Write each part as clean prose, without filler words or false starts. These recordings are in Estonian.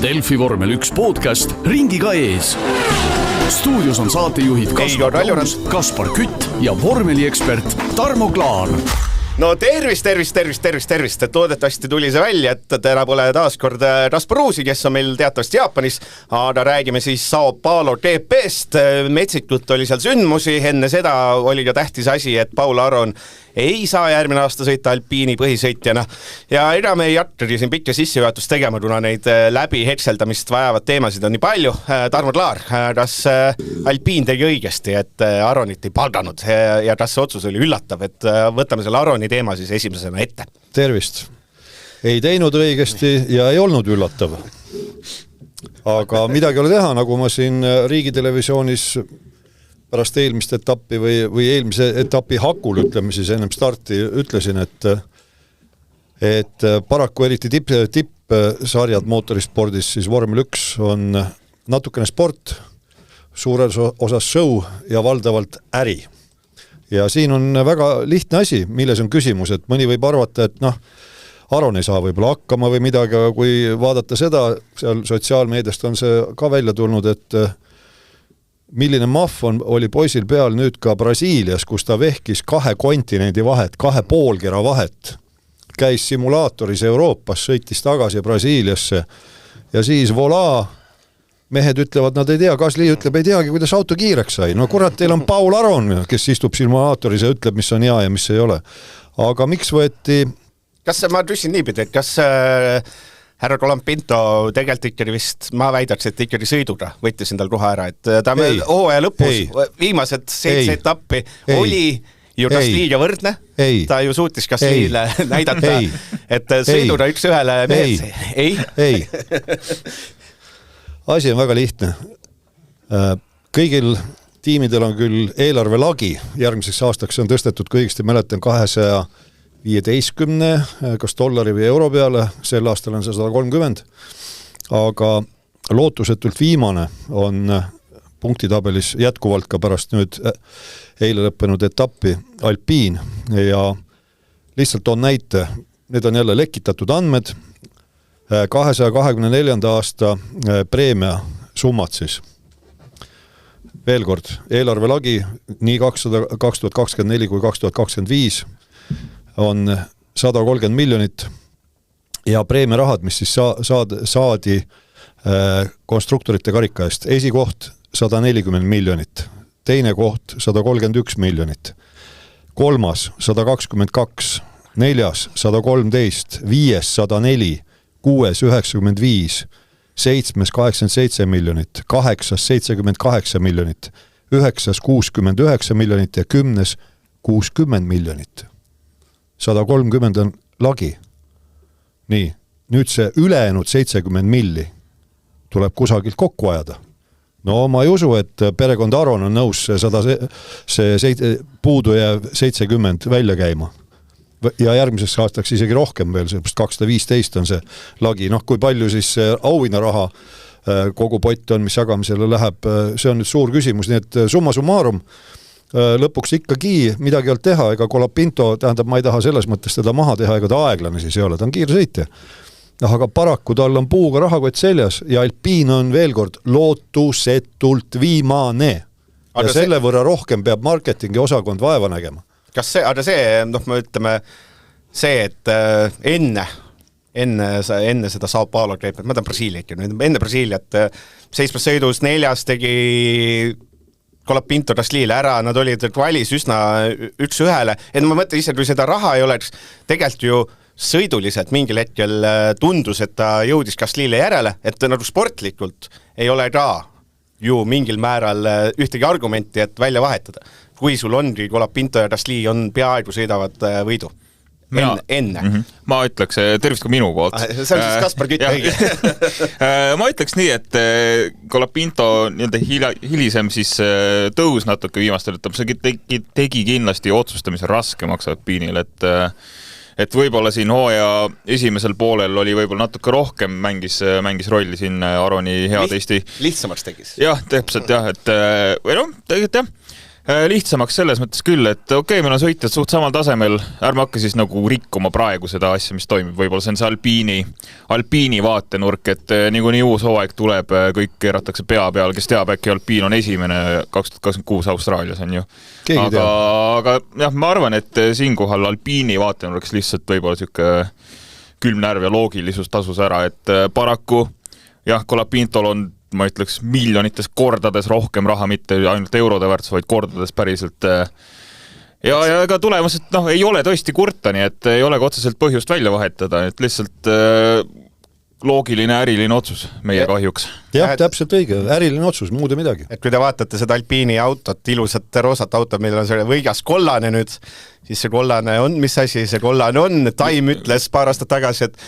Delfi vormel 1 podcast ringiga ees. Stuudios on saatejuhid Kaspar Kütt ja vormeliekspert Tarmo Klaar. No tervist. Loodetavasti tuli see välja, et täna pole taas kord Kaspar Uusi, kes on meil teatavasti Jaapanis, aga räägime siis Sao Paulo GP'st. Metsikult oli seal sündmusi, enne seda oli ka tähtis asi, et Paul Aron ei saa järgmine aasta sõita alpiini põhisõitjana. Ja ega me ei jattagi siin pikka sissejuhatust tegema, kuna neid läbi hekseldamist vajavad teemasid on nii palju. Tarmo Klaar, kas alpiin tegi õigesti, et Aronit ei palganud ja kas see otsus oli üllatav, et võtame selle Aroni teema siis esimesena ette? Tervist. Ei teinud õigesti ja ei olnud üllatav. Aga midagi oli teha, nagu ma siin riigitelevisioonis pärast eelmist etappi või eelmise etapi hakul, ütleme siis ennem starti, ütlesin, et paraku eriti tippsarjad mootorispordis, siis vormel 1 on natukene sport, suures osas show ja valdavalt äri. Ja siin on väga lihtne asi, milles on küsimus, et mõni võib arvata, et Aron ei saa võib-olla hakkama või midagi, aga kui vaadata seda, seal sotsiaalmeediast on see ka välja tulnud, et milline mahv oli poisil peal nüüd ka Brasiilias, kus ta vehkis 2 kontinendi vahet, 2 poolkera vahet. Käis simulaatoris Euroopas, sõitis tagasi Brasiiliasse ja siis voilà, mehed ütlevad, nad ei tea, Gasly ütleb, ei teagi, kuidas auto kiireks sai. No kurat, teil on Paul Aron, kes istub simulaatoris ja ütleb, mis on hea ja mis ei ole. Aga miks võeti... Kas ma küsin niipidi, et kas... Härra Colapinto tegelikult ikkagi vist, ma väidaks, et ikkagi sõiduga võttis endal koha ära, et ta meil hooaja lõpus viimased 7 etappi oli ju Gaslyga võrdne, ta ju suutis Gasly'le näidata, et sõiduga 1-1 mehed. Ei. Asi on väga lihtne. Kõigil tiimidel on küll eelarve lagi, järgmiseks aastaks on tõstetud kõigist, mäletan 215, kas dollari või euro peale, sel aastal on see 130, aga lootusetult viimane on punktitabelis jätkuvalt ka pärast nüüd eile lõppenud etappi alpiin ja lihtsalt on näite, need on jälle lekitatud andmed, 224. aasta preemia summad siis. Veel kord, eelarve lagi nii 2024 kui 2025 on 130 miljonit ja preemiarahad, mis siis saadi konstruktorite karika eest. Esikoht 140 miljonit, teine koht 131 miljonit, kolmas 122, neljas 113, viies 104, kuues 95, seitsmes 87 miljonit, kaheksas 78 miljonit, üheksas 69 miljonit ja kümnes 60 miljonit. 130 on lagi. Nii, nüüd see ülejäänud 70 milli tuleb kusagilt kokku ajada. No ma ei usu, et perekond Aron on nõus see puudu ja 70 välja käima. Ja järgmiseks aastaks isegi rohkem veel, seepärast 215 on see lagi. Kui palju siis auhinnaraha kogu pott on, mis jagamisele läheb, see on nüüd suur küsimus, nii et summa summarum lõpuks ikkagi midagi olnud teha, ega Colapinto, tähendab, ma ei taha selles mõttes teda maha teha, ega ta aeglane siis ei ole, ta on kiirsõitja. Aga paraku tal on puuga rahakott seljas ja alpiin on veel kord lootusetult viimane. Ja selle võrra rohkem peab marketingi osakond vaeva nägema. Kas see, aga see, me ütleme, see, et enne seda Sao Paulo GP, ma tahan Brasiiliat, enne Brasiiliat 7 sõidus 4 tegi Colapinto Gasly'le ära, nad olid valis üsna 1-1. Et ma mõtlen ise, kui seda raha ei oleks, tegelikult ju sõiduliselt mingil hetkel tundus, et ta jõudis Gasly'le järele, et nagu sportlikult ei ole ka ju mingil määral ühtegi argumenti, et välja vahetada. Kui sul ongi Colapinto ja Gasly on peaaegu sõidavad võidu. Enne. Ma ütleks, tervist ka minu poolt. See on siis Kaspar Kütt. Ma ütleks nii, et Colapinto hilisem siis tõus natuke viimastel, et see tegi kindlasti otsustamise raskemaks alpiinil, et võib-olla siin hooaja esimesel poolel oli võib-olla natuke rohkem mängis rolli siin Aroni hea teisti. Lihtsamaks tegis. Jah, täpselt jah, et või tegelikult jah. Lihtsamaks selles mõttes küll, et okei, meil on sõitjad suht samal tasemel, ärme hakka siis nagu rikkuma praegu seda asja, mis toimib, võib-olla see on see alpiini vaatenurk, et niikuinii uus hooaeg tuleb, kõik keeratakse pea peal, kes teab, äkki alpiin on esimene 2026 Austraalias on ju. Aga jah, ma arvan, et siinkohal alpiini vaatenurks lihtsalt võib-olla siuke külmnärv ja loogilisus tasus ära, et paraku jah, Colapintol on ma ütleks miljonites kordades rohkem raha, mitte ainult eurode väärtus, vaid kordades päriselt. Ja ega tulemas, et ei ole tõesti kurta, nii et ei ole otseselt põhjust välja vahetada, et lihtsalt loogiline äriline otsus meie kahjuks. Jah, täpselt õige, äriline otsus, muude midagi. Et kui te vaatate seda alpiini autot, ilusat roosat autot, meil on see võigas kollane nüüd, siis see kollane on, mis asi see kollane on? Time ütles paar aastat tagasi, et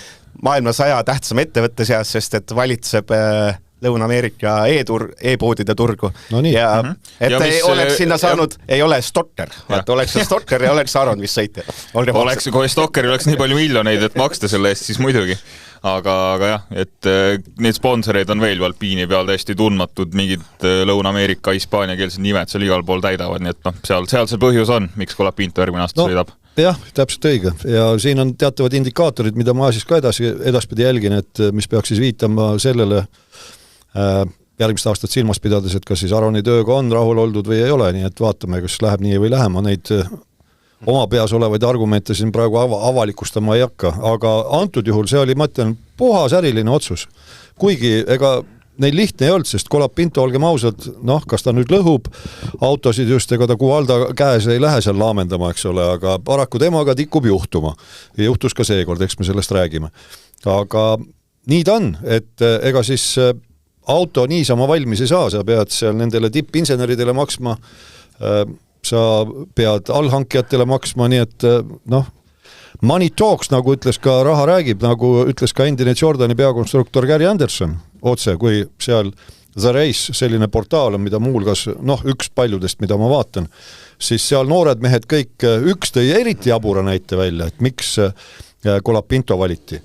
maailma 100 tähtsam ettevõtte seas, sest et valitseb Lõuna-Ameerika e-poodide turgu. No nii. Et ei oleks sinna saanud, ei ole Stocker. Et oleks Stocker ja oleks Aron, mis sõitja. Kui Stockeri oleks nii palju miljoneid, et maksta selle eest, siis muidugi. Aga jah, et need sponsoreid on veel alpiini peal täiesti tundmatud, mingid Lõuna-Ameerika, hispaaniakeelsed nimed seal igal pool täidavad, nii et seal see põhjus on, miks Colapinto järgmine aasta sõidab. Jah, täpselt õige. Ja siin on teatavad indikaatorid, mida ma siis ka edaspidi jälgin, et mis peaks siis viitama sellele järgmist aastat silmas pidades, et kas siis Aroni tööga on rahul oldud või ei ole, nii et vaatame, kas läheb nii või lähe. Ma neid oma peas olevaid argumente siin praegu avalikustama ei hakka, aga antud juhul see oli, ma ütlen, puhas äriline otsus. Kuigi ega neil lihtne ei olnud, sest Colapinto, olgem ausad, kas ta nüüd lõhub autosid just, ega ta Kuvalda käes ei lähe seal laamendama, eks ole, aga paraku temaga tikub juhtuma. Ja juhtus ka seekord, eks me sellest räägime. Aga nii ta on, et ega siis auto niisama valmis ei saa, sa pead seal nendele tippinseneridele maksma, sa pead allhankijatele maksma, nii et money talks, nagu ütles ka raha räägib, nagu ütles ka endine Jordani peakonstruktor Gary Anderson otse, kui seal The Race, selline portaal on, mida muulgas, üks paljudest, mida ma vaatan, siis seal noored mehed kõik, üks tõi eriti jabura näite välja, et miks Colapinto valiti.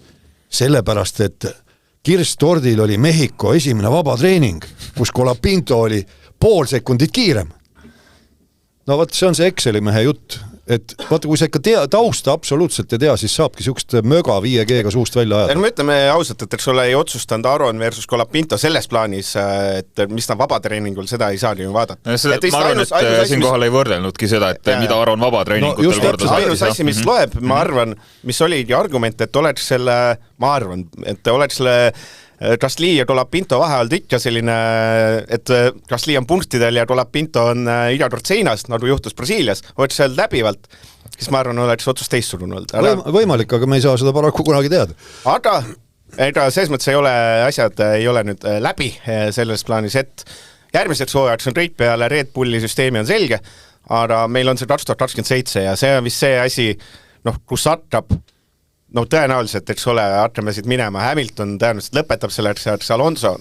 Sellepärast, et Kirstordil oli Mehhiko esimene vabatreening, kus Colapinto oli pool sekundit kiirem. No vaat, see on see Exceli mehe jutt, et vaata, kui sa ikka tausta absoluutselt ei tea, siis saabki siukest möga 5G-ga suust välja ajada. Me ütleme ausalt, et eks ole ei otsustanud Aron versus Colapinto selles plaanis, et mis ta vabatreeningul, seda ei saa nii vaadata. Ma arvan, et siinkohal ei võrdelnudki seda, et mida Aron vabatreeningutel kordas. Ainus asi, mis loeb, ma arvan, mis oligi argument, et oleks selle Gasly ja Colapinto vahel ikka selline, et Gasly on punktidel ja Colapinto on iga kord seinas, nagu juhtus Brasiilias, oleks seal läbivalt, siis ma arvan, oleks otsus teistsugune olnud. Võimalik, aga me ei saa seda paraku kunagi teada. Aga ega selles mõttes asjad ei ole nüüd läbi selles plaanis, et järgmiseks hooajaks on kõik peale Red Bulli süsteemi on selge, aga meil on see 2027 ja see on vist see asi, kus hakkab tõenäoliselt, eks ole, hakkame siit minema, Hamilton tõenäoliselt lõpetab selleks, Alonso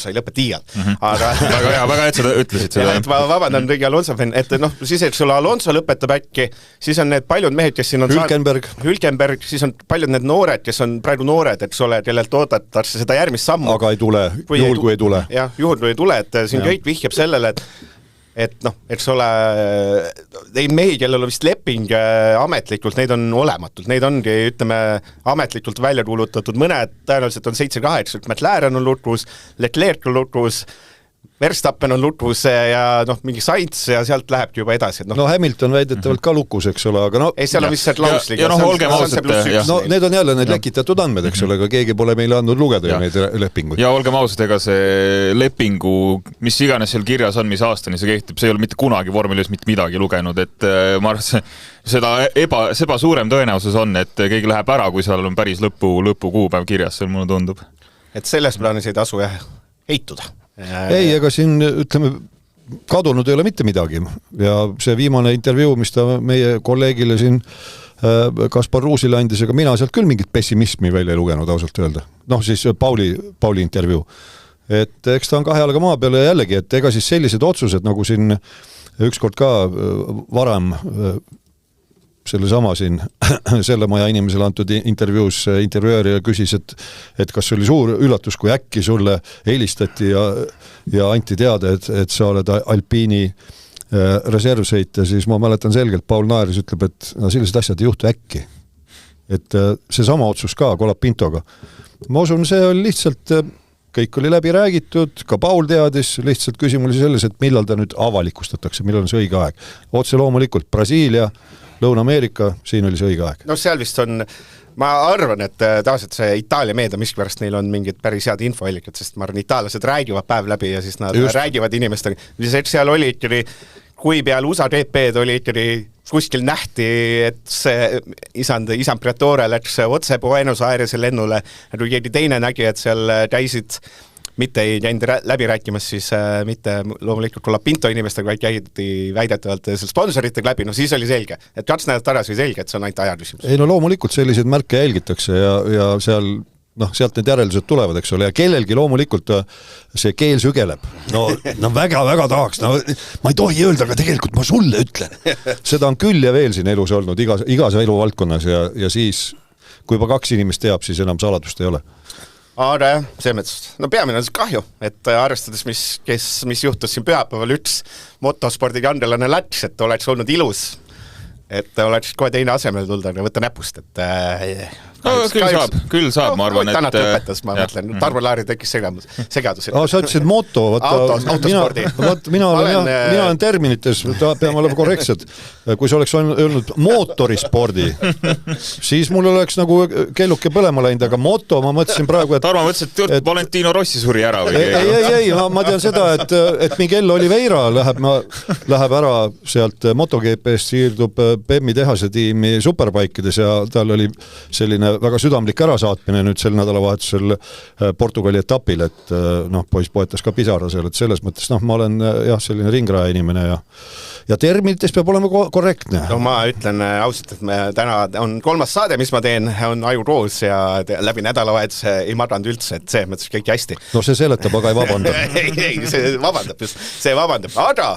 ei lõpeta iialt. Aga väga hea, et sa ütlesid seda. Ma vabandan kõigi Alonso fänn, et siis eks ole Alonso lõpetab äkki, siis on need paljud mehed, kes siin on Hülkenberg, siis on paljud need noored, kes on praegu noored, eks ole, kellelt oodatakse seda järgmist sammu. Aga ei tule, juhul kui ei tule. Jah, juhul kui ei tule, et siin kõik vihjab sellele, et eks ole, neid mehi, kellel on vist leping ametlikult, neid on olematult, neid ongi, ütleme, ametlikult välja kuulutatud mõned, tõenäoliselt on 7-8, McLaren on lukus, Leclerc on lukus, Verstappen on lukus ja mingi Sainz ja sealt lähebki juba edasi. Hamilton väidetavalt ka lukus, eks ole, aga ei, seal on vist see lausliga. Need on jälle need lekitatud andmed, eks ole, aga keegi pole meile andnud lugeda neid lepinguid. Ja olgem ausad, ega see lepingu, mis iganes seal kirjas on, mis aastani see kehtib, see ei ole mitte kunagi vormilis mitte midagi lugenud, et ma arvan, seda suurem tõenäosus on, et keegi läheb ära, kui seal on päris lõpukuupäev kirjas, see mulle tundub. Et selles plaanis ei tasu heituda. Ei, ega siin, ütleme, kadunud ei ole mitte midagi ja see viimane intervjuu, mis ta meie kolleegile siin Kaspar Ruusile andis, ega mina sealt küll mingit pessimismi välja ei lugenud ausalt öelda. Siis Pauli intervjuu. Et eks ta on kahe jalaga maa peale ja jällegi, et ega siis sellised otsused, nagu siin ükskord ka varem selle sama siin selle maja inimesele antud intervjuus intervjueerija küsis, et kas oli suur üllatus, kui äkki sulle helistati ja anti teada, et sa oled Alpiini reservsõita, siis ma mäletan selgelt, Paul Naeris ütleb, et no, sellised asjad ei juhtu äkki. Et see sama otsus ka Colapintoga. Ma usun, see oli lihtsalt, kõik oli läbi räägitud, ka Paul teadis, lihtsalt küsimus oli selles, et millal ta nüüd avalikustatakse, millal on see õige aeg. Otse loomulikult Brasiilia, Lõuna-Ameerika, siin oli see õige aeg. No seal vist on, ma arvan, et taas, et see Itaalia meedia miskipärast neil on mingid päris head infoallikad, sest ma arvan, itaallased räägivad päev läbi ja siis nad räägivad inimestega. Seal oli ikkagi, kui peal USA GP-d oli ikkagi kuskil nähti, et see isand Priatore läks otse Buenos Airese lennule, ja kui keegi teine nägi, et seal käisid mitte ei käinud läbi rääkimas, siis mitte loomulikult Colapinto inimestega, vaid käidi väidetavalt sponsoritega läbi, no siis oli selge, et 2 nädalat tagasi oli selge, et see on ainult ajaküsimus. Ei no loomulikult selliseid märke jälgitakse ja seal, noh, sealt need järeldused tulevad, eks ole, ja kellelgi loomulikult see keel sügeleb. No väga-väga tahaks, no ma ei tohi öelda, aga tegelikult ma sulle ütlen. Seda on küll ja veel siin elus olnud, igas eluvaldkonnas ja siis, kui juba 2 inimest teab, siis enam saladust ei ole. Aga jah, no peamine on see kahju, et arvestades, mis juhtus siin pühapäeval üks motospordi kandelane läks, et oleks olnud ilus, et oleks kohe teine asemel tulda, aga võtta näpust, et küll saab, ma arvan, et Tanat lõpetas, ma mõtlen, Tarmo Laari tekkis segadus. Sa ütlesid moto, autospordi. Mina olen terminites, peame olema korrektsed. Kui sa oleks öelnud mootorispordi, siis mul oleks nagu kelluke põlema läinud, aga moto, ma mõtlesin praegu, et Tarmo mõtles, et Valentino Rossi suri ära või ei, ma tean seda, et Miguel Oliveira läheb ära sealt MotoGP-st, siirdub Bemmi tehase tiimi superbike'ides ja tal oli selline väga südamlik ärasaatmine nüüd sel nädalavahetusel Portugali etapil, et noh, poiss poetas ka pisara seal, et selles mõttes, noh, ma olen jah, selline ringraja inimene ja terminites peab olema korrektne. No ma ütlen ausalt, et me täna on 3. saade, mis ma teen, on ajuroos ja läbi nädalavahetuse ei maganud üldse, et see mõttes kõik hästi. No see seletab, aga ei vabanda. ei, see vabandab, aga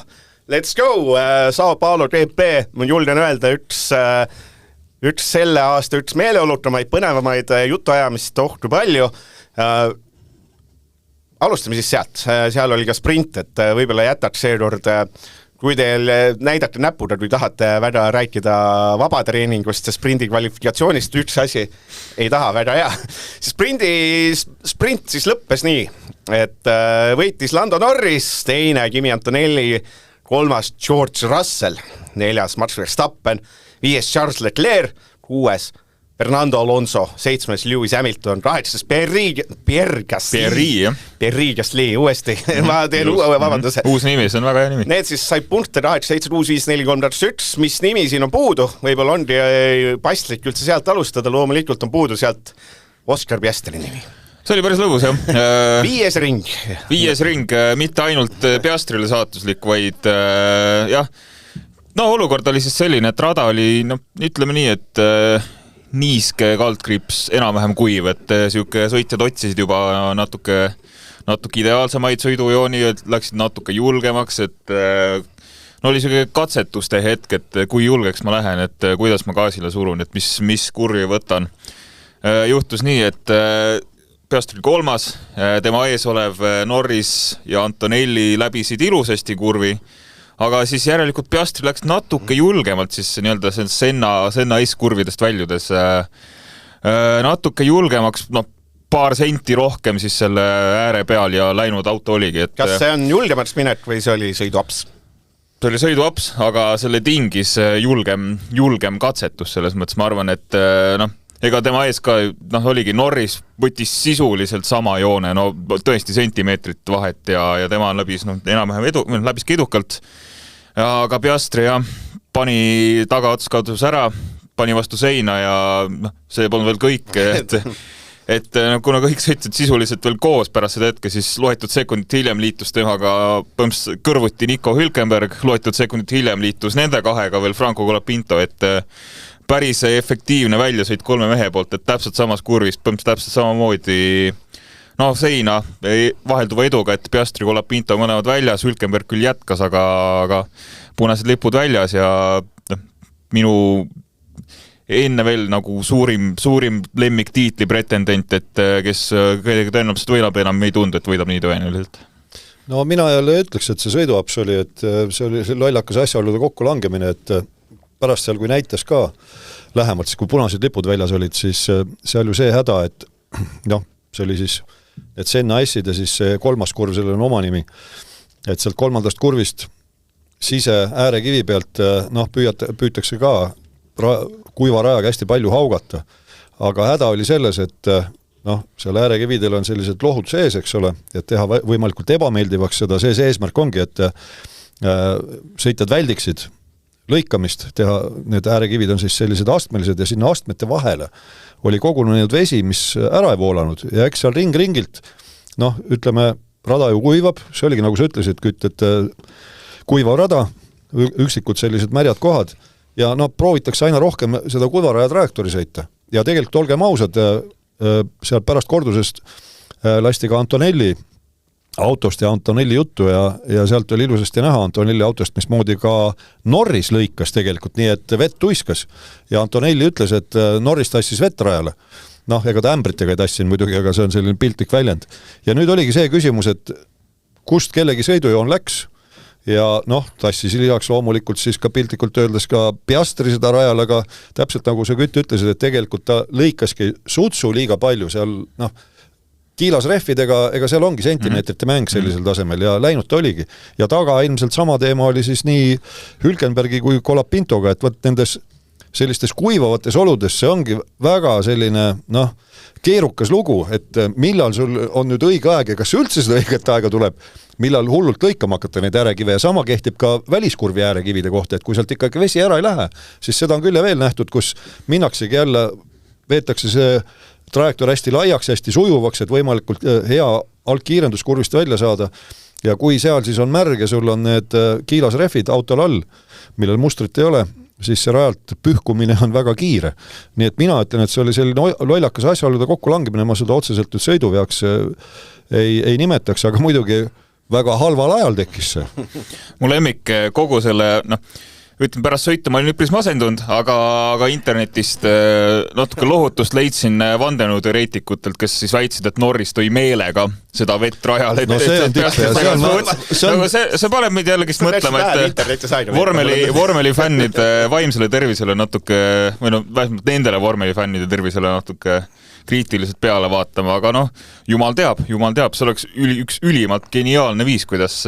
let's go, Sao Paulo GP, ma julgen öelda üks selle aasta, üks meeleolutamaid, põnevamaid jutuajamist tohtu palju. Alustame siis sealt, seal oli ka sprint, et võib-olla jätaks seekord, kui teil näidate näpud, kui tahate väga rääkida vabatreeningust ja sprindi kvalifikatsioonist, üks asi ei taha väga hea. Sprint siis lõppes nii, et võitis Lando Norris, teine Kimi Antonelli, 3. George Russell, 4. Max Verstappen, 5. Charles Leclerc, 6. Fernando Alonso, 7. Lewis Hamilton, 8. Pierre Gasly, uuesti, ma teen vabanduse. Uus nimi, see on väga hea nimi. Need siis said punkte 8, 7, 6, 5, 4, 3, 2, 1, mis nimi siin on puudu, võib-olla ongi paslik üldse sealt alustada, loomulikult on puudu sealt Oscar Piastri nimi. See oli päris lõbus, jah. 5. ring. 5. ring, mitte ainult Piastrile saatuslik, vaid jah, no olukord oli siis selline, et rada oli, no ütleme nii, et niiske kaldkriips enam-vähem kuiv, et siuke sõitjad otsisid juba natuke ideaalsemaid sõidujooni, läksid natuke julgemaks, et no oli siuke katsetuste hetk, et kui julgeks ma lähen, et kuidas ma gaasile surun, et mis kurvi võtan. Juhtus nii, et Piastri 3, tema ees olev Norris ja Antonelli läbisid ilusasti kurvi, aga siis järelikult Piastri läks natuke julgemalt siis nii-öelda Senna S-kurvidest väljudes natuke julgemaks, no paar senti rohkem siis selle ääre peal ja läinud auto oligi. Et, kas see on julgemaks minek või see oli sõiduaps? See oli sõiduaps, aga selle tingis julgem katsetus selles mõttes, ma arvan, et noh, ega tema ees ka, noh, oligi Norris võttis sisuliselt sama joone, no tõesti sentimeetrit vahet ja tema läbis, noh, enam-vähem läbiski edukalt. Aga Piastri pani tagaots kadus ära, pani vastu seina ja noh, see polnud veel kõik, et kuna kõik sõitsid sisuliselt veel koos pärast seda hetke, siis loetud sekundit hiljem liitus temaga kõrvuti Nico Hülkenberg, loetud sekundit hiljem liitus nende kahega veel Franco Colapinto, et päris efektiivne väljasõit 3 mehe poolt, et täpselt samas kurvis, täpselt samamoodi no seina vahelduva eduga, et Piastri Colapinto mõlemad väljas, Hülkenberg küll jätkas, aga punased lipud väljas ja minu enne veel nagu suurim lemmiktiitli pretendent, et kes tõenäoliselt võidab enam ei tundu, et võidab nii tõenäoliselt. No mina jälle ütleks, et see sõiduaps oli, et see oli lollakas asjaolude kokku langemine, et pärast seal, kui näitas ka lähemalt, siis kui punased lipud väljas olid, siis seal ju see häda, et see oli siis need Senna S-id ja siis see kolmas kurv, sellel on oma nimi, et sealt kolmandast kurvist sise äärekivi pealt püütakse ka kuiva rajaga hästi palju haugata, aga häda oli selles, et seal äärekividel on sellised lohud sees, eks ole, et teha võimalikult ebameeldivaks seda, see eesmärk ongi, et sõitjad väldiksid lõikamist, teha, need äärekivid on siis sellised astmelised ja sinna astmete vahele oli kogunenud vesi, mis ära ei voolanud ja eks seal ringilt, ütleme, rada ju kuivab, see oligi nagu sa ütlesid, Kütt, et kuiva rada, üksikud sellised märjad kohad ja proovitakse aina rohkem seda kuivaraja trajektoori sõita ja tegelikult olgem ausad, seal pärast kordusest lasti ka Antonelli autost ja Antonelli juttu ja sealt oli ilusasti näha Antonelli autost, mismoodi ka Norris lõikas tegelikult, nii et vett tuiskas ja Antonelli ütles, et Norris tassis vett rajale. Ega ta ämbritega ei tassin muidugi, aga see on selline piltlik väljend. Ja nüüd oligi see küsimus, et kust kellegi sõidujoon läks ja tassis lisaks loomulikult siis ka piltlikult öeldes ka Piastri seda rajal, aga täpselt nagu sa Kütt ütlesid, et tegelikult ta lõikaski sutsu liiga palju seal, kiilas rehvidega, ega seal ongi sentimeetrite mäng sellisel tasemel ja läinud ta oligi. Ja taga ilmselt sama teema oli siis nii Hülkenbergi kui Colapintoga, et võt nendes sellistes kuivavates oludes see ongi väga selline, keerukas lugu, et millal sul on nüüd õige aeg ja kas üldse seda õiget aega tuleb, millal hullult lõikama hakata neid äärekive ja sama kehtib ka väliskurvi äärekivide kohta, et kui sealt ikkagi vesi ära ei lähe, siis seda on küll ja veel nähtud, kus minnaksegi jälle, veetakse see trajektoor hästi laiaks, hästi sujuvaks, et võimalikult hea algkiirenduskurvist välja saada ja kui seal siis on märg ja sul on need kiilasrehvid autol all, millel mustrit ei ole, siis see rajalt pühkumine on väga kiire. Nii et mina ütlen, et see oli selline lollakas asjaolude kokku langemine, ma seda otseselt nüüd sõiduveaks ei nimetaks, aga muidugi väga halval ajal tekkis see. Mu lemmik kogu selle, ütlen pärast sõitu, ma olin üpris masendunud, aga internetist natuke lohutust leidsin vandenõuteoreetikutelt, kes siis väitsid, et Norris tõi meelega seda vett rajale. See paneb meid jällegist mõtlema, et vormelifännid vaimsele tervisele natuke, või vähemalt nendele vormelifännide tervisele natuke kriitiliselt peale vaatama, aga jumal teab, see oleks üks ülimalt geniaalne viis, kuidas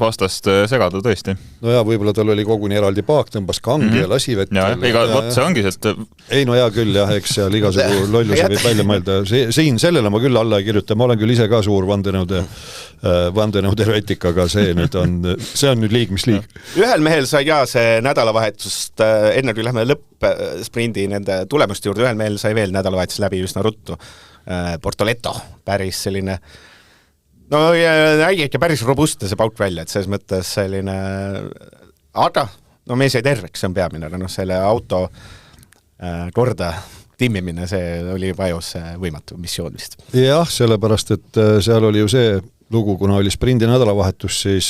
vastast segada tõesti. No ja võib-olla tal oli koguni eraldi paak, tõmbas kangi ja lasi vett. See ongi see, Ei, no hea küll, jah, eks seal igasugu lolluse võib välja mõelda. Siin sellele ma küll alla ei kirjuta, ma olen küll ise ka suur vandenõuteoreetik, aga see on nüüd liig, mis liig. Ühel mehel sai ja see nädalavahetust, enne kui lähme lõppsprindi nende tulemuste juurde, ühel mehel sai veel nädalavahetus läbi üsna ruttu. Portoletto, päris selline nägi ikka päris robustne see pauk välja, et selles mõttes selline aga, mees jäi terveks, see on peamine, selle auto korda timmimine, see oli vajus võimatu missioon vist. Jah, sellepärast, et seal oli ju see lugu, kuna oli sprindi nädalavahetus, siis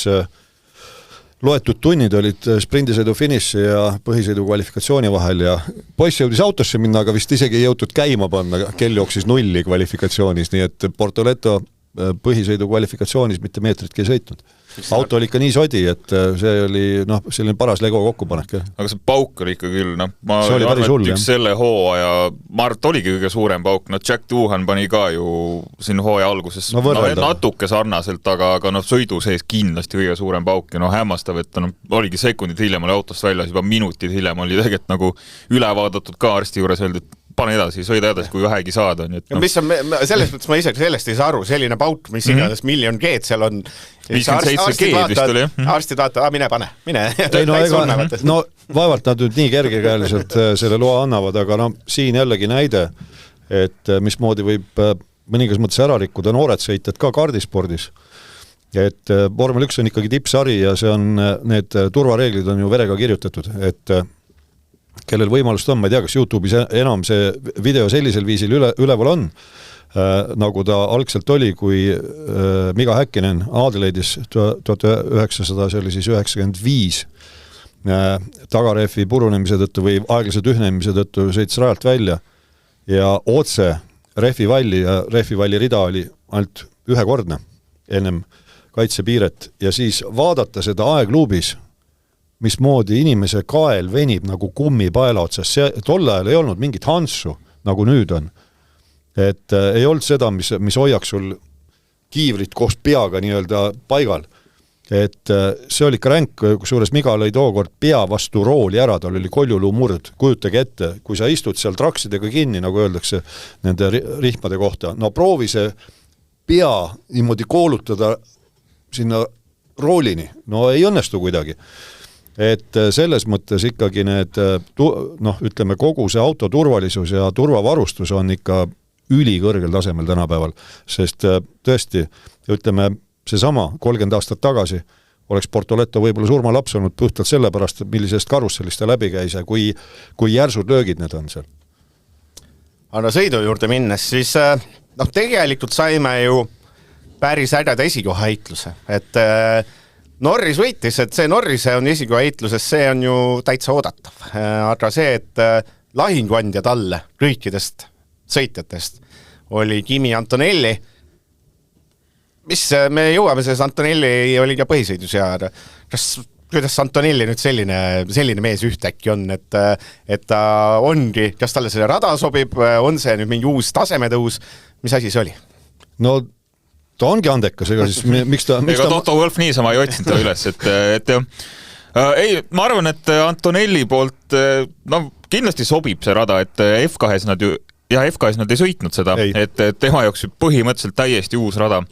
loetud tunnid olid sprindisõidu finiši ja põhisõidu kvalifikatsiooni vahel ja poiss jõudis autosse minna, aga vist isegi ei jõutud käima panna, kell jooksis 0 kvalifikatsioonis, nii et Portoletto põhisõidu kvalifikatsioonis mitte meetritki ei sõitnud. Auto oli ikka nii sodi, et see oli selline paras Lego kokkupanek. Aga see pauk oli ikka küll, ma oli päris hull, üks selle hooaja, Mart oligi kõige suurem pauk, Jack Doohan pani ka ju siin hooaja alguses natuke sarnaselt, aga sõidu sees kindlasti kõige suurem pauk ja hämmastav, et oligi sekundid hiljem oli autost väljas, juba minutid hiljem oli tegelikult nagu üle vaadatud ka arsti juures öeldi, et pane edasi, sõida edasi, kui vähegi saada. Mis on, selles mõttes ma ise sellest ei saa aru, selline pauk, mis iganes miljon G-d seal on. 57 G-d vist oli, jah? Arstid vaatavad, mine pane. No vaevalt nad nüüd nii kergekäeliselt selle loa annavad, aga siin jällegi näide, et mismoodi võib mõningas mõttes ära rikkuda noored sõitjad ka kardispordis. Et Vormel 1 on ikkagi tippsari ja see on, need turvareeglid on ju verega kirjutatud, et kellel võimalust on, ma ei tea, kas YouTube'is enam see video sellisel viisil üleval on, nagu ta algselt oli, kui Mika Häkkinen Adelaide'is 1900, see oli siis 95 tagarefi purunemise tõttu või aeglase tühnemise tõttu sõitis rajalt välja ja otse refivalli ja refivalli rida oli ainult ühekordne ennem kaitsepiiret ja siis vaadata seda aegluubis, mismoodi inimese kael venib nagu kummipaela otsas. Tol ajal ei olnud mingit Hansu, nagu nüüd on. Et ei olnud seda, mis hoiaks sul kiivrit koos peaga nii-öelda paigal. Et see oli ikka ränk, kusjuures Miga lõi tookord pea vastu rooli ära, tal oli koljuluu murd, kujutage ette, kui sa istud seal traksidega kinni, nagu öeldakse nende rihmade kohta, no proovi see pea niimoodi koolutada sinna roolini, no ei õnnestu kuidagi. Et selles mõttes ikkagi need, ütleme, kogu see auto turvalisus ja turvavarustus on ikka ülikõrgel tasemel tänapäeval, sest tõesti, ütleme, seesama 30 aastat tagasi oleks Portoletto võib-olla surmalaps olnud puhtalt sellepärast, millisest karussellist ta läbi käis ja kui järsud löögid need on seal. Aga sõidu juurde minnes, siis tegelikult saime ju päris ägeda esikoha heitluse, et Norris võitis, et see Norrise on esikoha heitluses, see on ju täitsa oodatav, aga see, et lahingvandja talle kõikidest sõitjatest oli Kimi Antonelli, mis me jõuame selles Antonelli oli ka põhisõidus ja kuidas Antonelli nüüd selline mees ühtäkki on, et ta ongi, kas talle selle rada sobib, on see nüüd mingi uus tasemetõus, mis asi see oli? No ta ongi andekas, ega siis miks ta... Toto Wolff niisama ei otsinud ta üles, et ei, ma arvan, et Antonelli poolt kindlasti sobib see rada, et F2-s nad ju F2-s nad ei sõitnud seda, et tema jaoks põhimõtteliselt täiesti uus rada.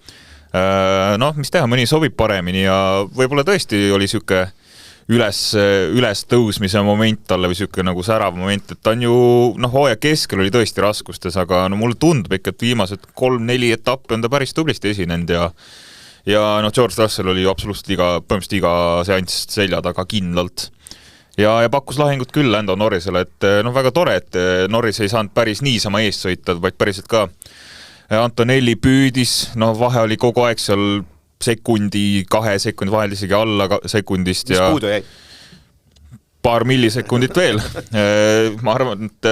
Mis teha, mõni sobib paremini ja võib-olla tõesti oli siuke üles tõusmise moment talle või siuke nagu särav moment, et ta on ju, hooaja keskel oli tõesti raskustes, aga mulle tundub ikka, et viimased 3-4 etappi on ta päris tublisti esinenud ja George Russell oli põhimõtteliselt iga seanss selja taga kindlalt. Ja pakkus lahingut küll Lando Norrisele, et väga tore, et Norris ei saanud päris niisama eest sõita, vaid päriselt ka Antonelli püüdis, vahe oli kogu aeg seal sekundi, 2 sekundi vahel isegi alla sekundist ja puudu jäi? Paar millisekundit veel. Ma arvan, et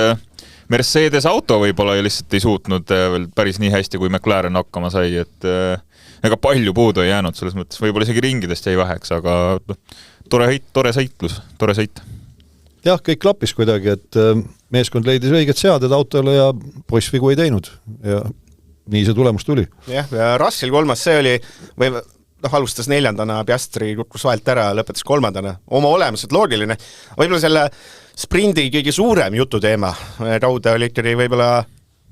Mercedes auto võib-olla lihtsalt ei suutnud veel päris nii hästi, kui McLaren hakkama sai, et ega palju puudu ei jäänud selles mõttes, võib-olla isegi ringidest jäi väheks, aga tore sõit. Jah, kõik klappis kuidagi, et meeskond leidis õiged seaded autole ja poiss vigu ei teinud ja nii see tulemus tuli. Jah, ja Russell 3. see oli, alustas 4. Piastri kukkus vahelt ära ja lõpetas 3. Oma olemuselt loogiline. Võib-olla selle sprindi kõige suurem jututeema rauda oli ikkagi võib-olla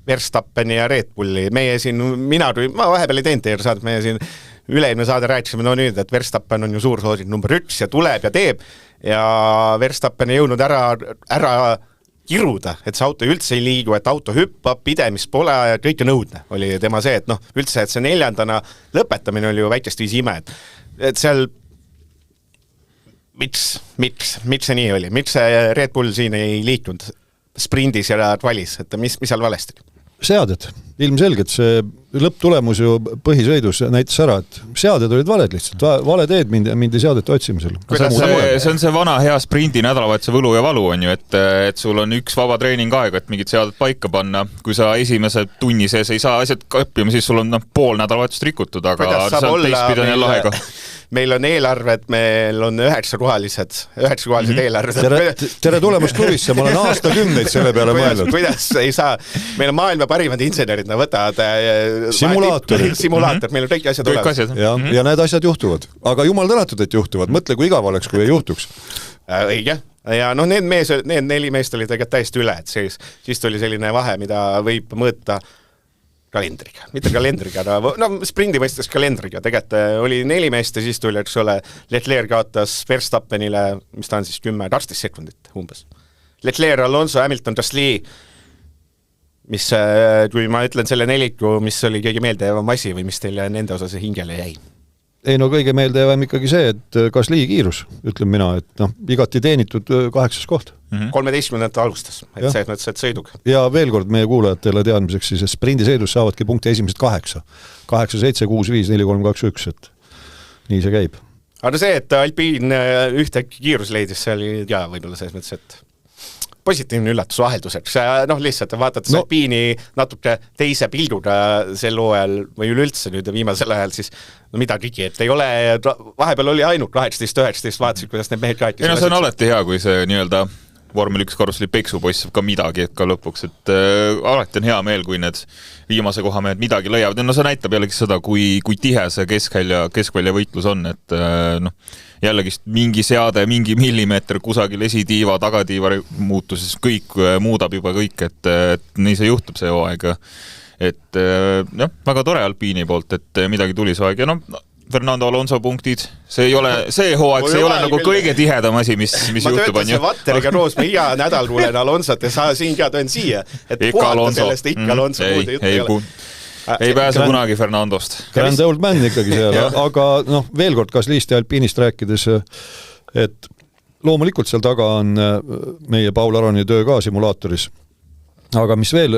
Verstappeni ja Red Bulli. Meie siin, ma vahepeal ei teinud teie saadet, meie siin üleilmne saade rääkisime nüüd, et Verstappen on ju suur soosik number 1 ja tuleb ja teeb ja Verstappen ei jõudnud ära kiruda, et see auto üldse ei liigu, et auto hüppab, pidemist pole ja kõike nõudne oli tema see, et üldse, et see 4. lõpetamine oli ju väikest viisi ime, et seal miks see nii oli, miks see Red Bull siin ei liikunud sprindis ja valis, et mis seal valesti? Seaded, ilmselgelt see lõpptulemus ju põhisõidus näitas ära, et seaded olid valed lihtsalt, vale teed mindi seadete otsimisel. See on see vana hea sprindi nädalavahetuse võlu ja valu on ju, et sul on üks vaba treening aeg, et mingid seaded paika panna, kui sa esimese tunni sees ei saa asjad kappima, siis sul on pool nädalavahetust rikutud, aga teistpidi on jälle aega. Meil on eelarved, meil on 9-kohalised eelarved. Tere tulemast klubisse, ma olen aastakümneid selle peale mõelnud. Kuidas ei saa, meil on maailma parimad insenerid, nad võtavad simulaator, meil on kõik asjad olemas. Ja need asjad juhtuvad, aga jumal tänatud, et juhtuvad, mõtle, kui igav oleks, kui ei juhtuks. Õige, ja need 4 meest oli tegelikult täiesti üle, et siis tuli selline vahe, mida võib mõõta kalendriga, mitte kalendriga, sprindi mõistes kalendriga, tegelikult oli 4 meest ja siis tuli, eks ole, Leclerc kaotas Verstappenile, mis ta on siis 10-12 sekundit umbes. Leclerc, Alonso, Hamilton, Gasly, mis, kui ma ütlen selle neliku, mis oli kõige meeldejavam asi või mis teile nende osas hingele jäi? Ei kõige meeldejavam ikkagi see, et Gasly kiirus, ütlen mina, et igati teenitud 8. koht. 13. alustas, et see mõttes, et sõidug. Ja veel kord meie kuulajatele teadmiseks, siis sprindisõidus saavadki punkti esimesed 8. 8, 7, 6, 5, 4, 3, 2, 1, et nii see käib. Aga see, et Alpine ühtäkki kiirus leidis, see oli võib-olla selles mõttes, et positiivne üllatus vahelduseks, noh lihtsalt vaatad Alpiini natuke teise pilduga sel hooajal või üleüldse nüüd viimasel ajal, siis no mida tigi, et ei ole, vahepeal oli ainult 18-19, vaatasid, kuidas need mehed rääkis. Ei no see on alati hea, kui see nii-öelda vormel 1 karusli peksupoiss saab ka midagi ka lõpuks, et alati on hea meel, kui need viimase koha mehed midagi lõiavad. No see näitab jällegi seda, kui tihe see keskvälja võitlus on, et jällegi mingi seade, mingi millimeeter kusagil esitiiva, tagatiiva muutuses, kõik muudab juba kõik, et nii see juhtub see hooaeg. Et väga tore Alpiini poolt, et midagi tuli see aeg ja Fernando Alonso punktid, see ei ole, see hooaeg, see ei ole nagu kõige tihedam asi, mis juhtub. Ma töötan see Vatteriga roos, ma iga nädal kuulen Alonsot ja siin ka tõen siia, et puhata sellest ikka Alonso muud juttu ei ole. Ei pääse kunagi Fernandost. Grand old man ikkagi seal, aga veel kord Gaslyst ja Alpinist rääkides, et loomulikult seal taga on meie Paul Aroni töö ka simulaatoris. Aga mis veel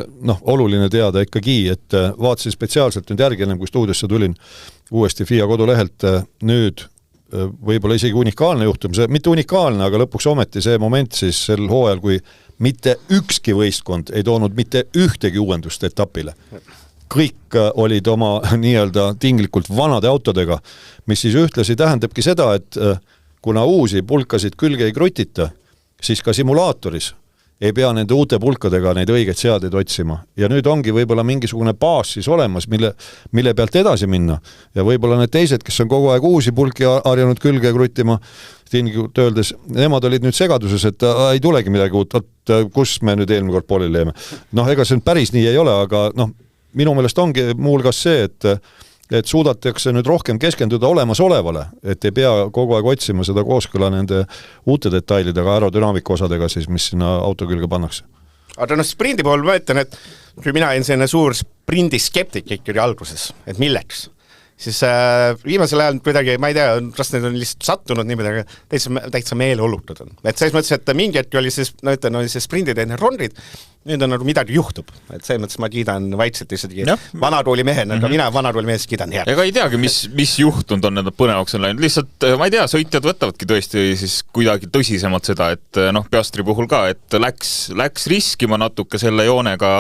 oluline teada ikkagi, et vaatasin spetsiaalselt nüüd järgi ennem, kui stuudiosse tulin uuesti FIA kodulehelt, nüüd võib-olla isegi unikaalne juhtum, see mitte unikaalne, aga lõpuks ometi see moment siis sel hooajal, kui mitte ükski võistkond ei toonud mitte ühtegi uuendust etapile. Kõik olid oma nii-öelda tinglikult vanade autodega, mis siis ühtlasi tähendabki seda, et kuna uusi pulkasid külge ei krutita, siis ka simulaatoris ei pea nende uute pulkadega neid õigeid seadeid otsima. Ja nüüd ongi võib-olla mingisugune baas siis olemas, mille pealt edasi minna. Ja võib-olla need teised, kes on kogu aeg uusi pulki harjanud külge kruttima, tinglikult öeldes, nemad olid nüüd segaduses, et ei tulegi midagi uut, kus me nüüd eelmine kord pooli leeme. Ega see päris nii ei ole, aga minu meelest ongi muulgas see, et suudatakse nüüd rohkem keskenduda olemasolevale, et ei pea kogu aeg otsima seda kooskõla nende uute detailidega, aerodünaamika osadega, siis, mis sinna auto külge pannakse. Aga sprindi pool ma ütlen, et kui mina olin selline suur sprindi skeptik ikkagi alguses, et milleks, siis viimasel ajal kuidagi, ma ei tea, kas need on lihtsalt sattunud niimoodi, aga täitsa meeleolutud on. Et selles mõttes, et mingi hetk oli see sprindid enne rondid, nüüd on nagu midagi juhtub. Et selles mõttes ma kiidan vaikselt isegi vanarooli mehena, aga mina vanarooli mehes kiidan head. Ega ei teagi, mis juhtunud on, need põnevaks on läinud. Lihtsalt, ma ei tea, sõitjad võtavadki tõesti siis kuidagi tõsisemalt seda, et Piastri puhul ka, et läks riskima natuke selle joonega,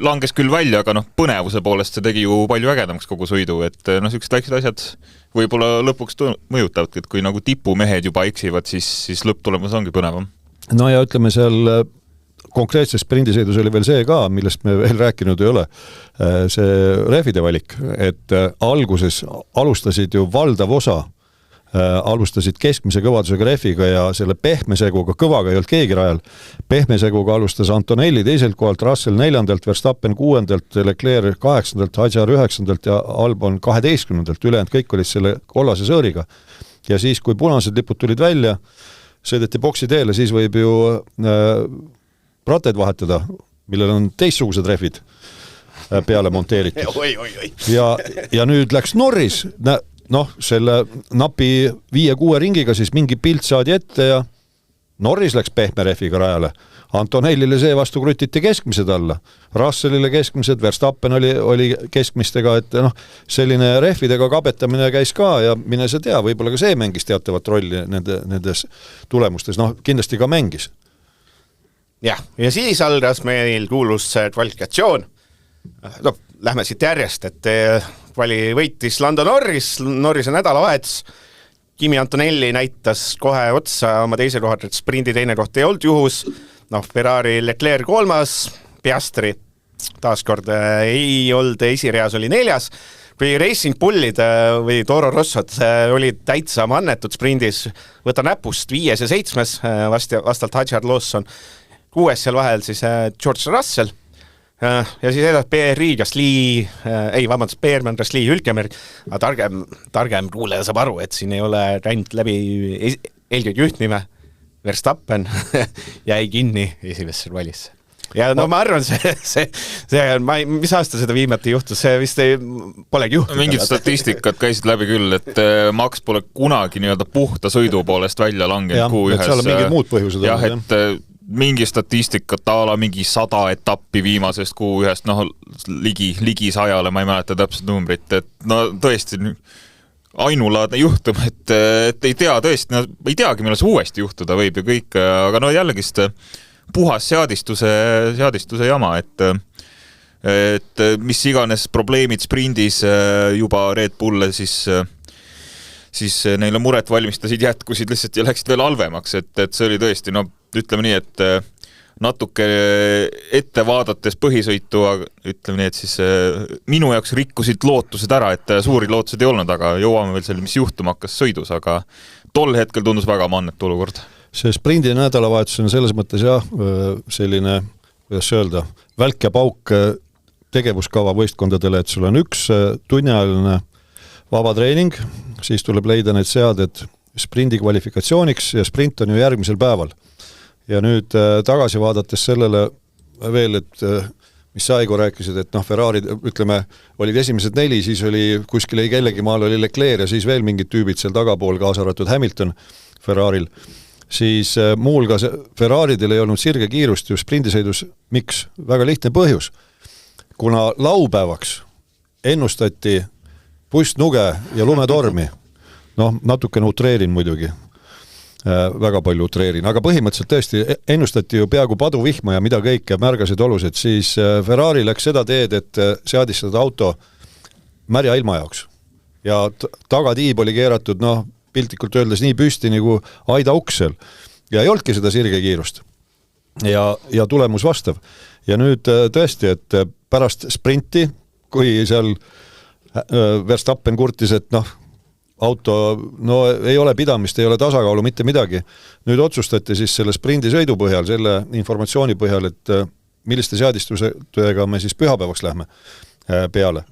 langes küll välja, aga põnevuse poolest see tegi ju palju ägedamaks kogu sõidu, et sellised väiksed asjad võib-olla lõpuks mõjutavadki, et kui nagu tipumehed juba eksivad, siis lõpptulemus ongi põnevam. No ja ütleme seal konkreetses sprindisõidus oli veel see ka, millest me veel rääkinud ei ole, see rehvide valik, et alguses alustasid ju valdav osa alustasid keskmise kõvadusega rehviga ja selle pehme seguga, kõvaga ei olnud keegi rajal. Pehme seguga alustas Antonelli teiselt kohalt, Russell 4. Verstappen 6. Leclerc 8. Hadjar 9. ja Albon 12. Ülejäänud kõik olid selle kollase sõõriga. Ja siis, kui punased lipud tulid välja, sõideti boksi teele, siis võib ju prateid vahetada, millel on teistsugused rehvid peale monteeritud. Ja nüüd läks Norris, selle napi 5-6 ringiga siis mingi pilt saadi ette ja Norris läks pehme rehviga rajale. Antonellile see vastu krutiti keskmised alla. Russellile keskmised, Verstappen oli keskmistega, et selline rehvidega kabetamine käis ka ja mine sa tea, võib-olla ka see mängis teatavat rolli nendes tulemustes. Kindlasti ka mängis. Ja siis algas meil kuulus kvalifikatsioon. Lähme siit järjest, et võitis Lando Norrise nädalavahetus. Kimi Antonelli näitas kohe otsa oma teise kohad, et sprindi teine koht ei olnud juhus. Ferrari Leclerc 3, Piastri taaskord ei olnud, esireas oli 4. Kui Racing Bullid või Toro Rossod olid täitsa mannetud sprindis, võta näpust 5. ja 7. vastalt Hadjar Lawson, 6. seal vahel siis George Russell. Ja siis edasi PRI, Beerman, Gasly, Hülkenberg, aga targem kuuleja saab aru, et siin ei ole ränd läbi eelkõige ühtnime, Verstappen jäi kinni esimesse valisse. Ja ma arvan, mis aasta seda viimati juhtus, see vist polegi juhtunud. Mingid statistikat käisid läbi küll, et Max pole kunagi nii-öelda puhta sõidu poolest välja langenud Q1. Et seal on mingid muud põhjused. Jah, et mingi statistikat ala mingi 100 etappi viimasest Q1, ligi 100, ma ei mäleta täpselt numbrit, et tõesti ainulaadne juhtum, et ei tea tõesti, ei teagi, millal see uuesti juhtuda võib ja kõik, aga no jällegist puhas seadistuse jama, et mis iganes probleemid sprindis juba Red Bulle siis neile muret valmistasid, jätkusid lihtsalt ja läksid veel halvemaks, et see oli tõesti, no ütleme nii, et natuke ette vaadates põhisõitu, ütleme nii, et siis minu jaoks rikkusid lootused ära, et suuri lootused ei olnud, aga jõuame veel selle, mis juhtuma hakkas sõidus, aga tol hetkel tundus väga mannetu olukord. See sprindi nädalavahetus on selles mõttes jah, selline, kuidas öelda, välk ja pauk tegevuskava võistkondadele, et sul on üks tunniajaline vaba treening, siis tuleb leida need seaded sprindi kvalifikatsiooniks ja sprint on ju järgmisel päeval. Ja nüüd tagasi vaadates sellele veel, et mis sa Aigo rääkisid, et Ferrari, ütleme, olid esimesed 4, siis oli kuskil ei kellegi maal oli Leclerc ja siis veel mingid tüübid seal tagapool, kaasa arvatud Hamilton Ferraril, siis muulgas Ferraridel ei olnud sirge kiirust ju sprindisõidus. Miks? Väga lihtne põhjus. Kuna laupäevaks ennustati pussnuge ja lumetormi, natukene utreerin muidugi, väga palju utreerin, aga põhimõtteliselt tõesti ennustati ju peaaegu paduvihma ja mida kõike märgasid olused, siis Ferrari läks seda teed, et seadistada auto märja ilma jaoks. Ja tagatiib oli keeratud, piltlikult öeldes nii püsti nagu aida uksel ja ei olnudki seda sirge kiirust. Ja tulemus vastav. Ja nüüd tõesti, et pärast sprinti, kui seal Verstappen kurtis, et auto, ei ole pidamist, ei ole tasakaalu, mitte midagi. Nüüd otsustati siis selle sprindisõidu põhjal, selle informatsiooni põhjal, et milliste seadistusega me siis pühapäevaks lähme peale.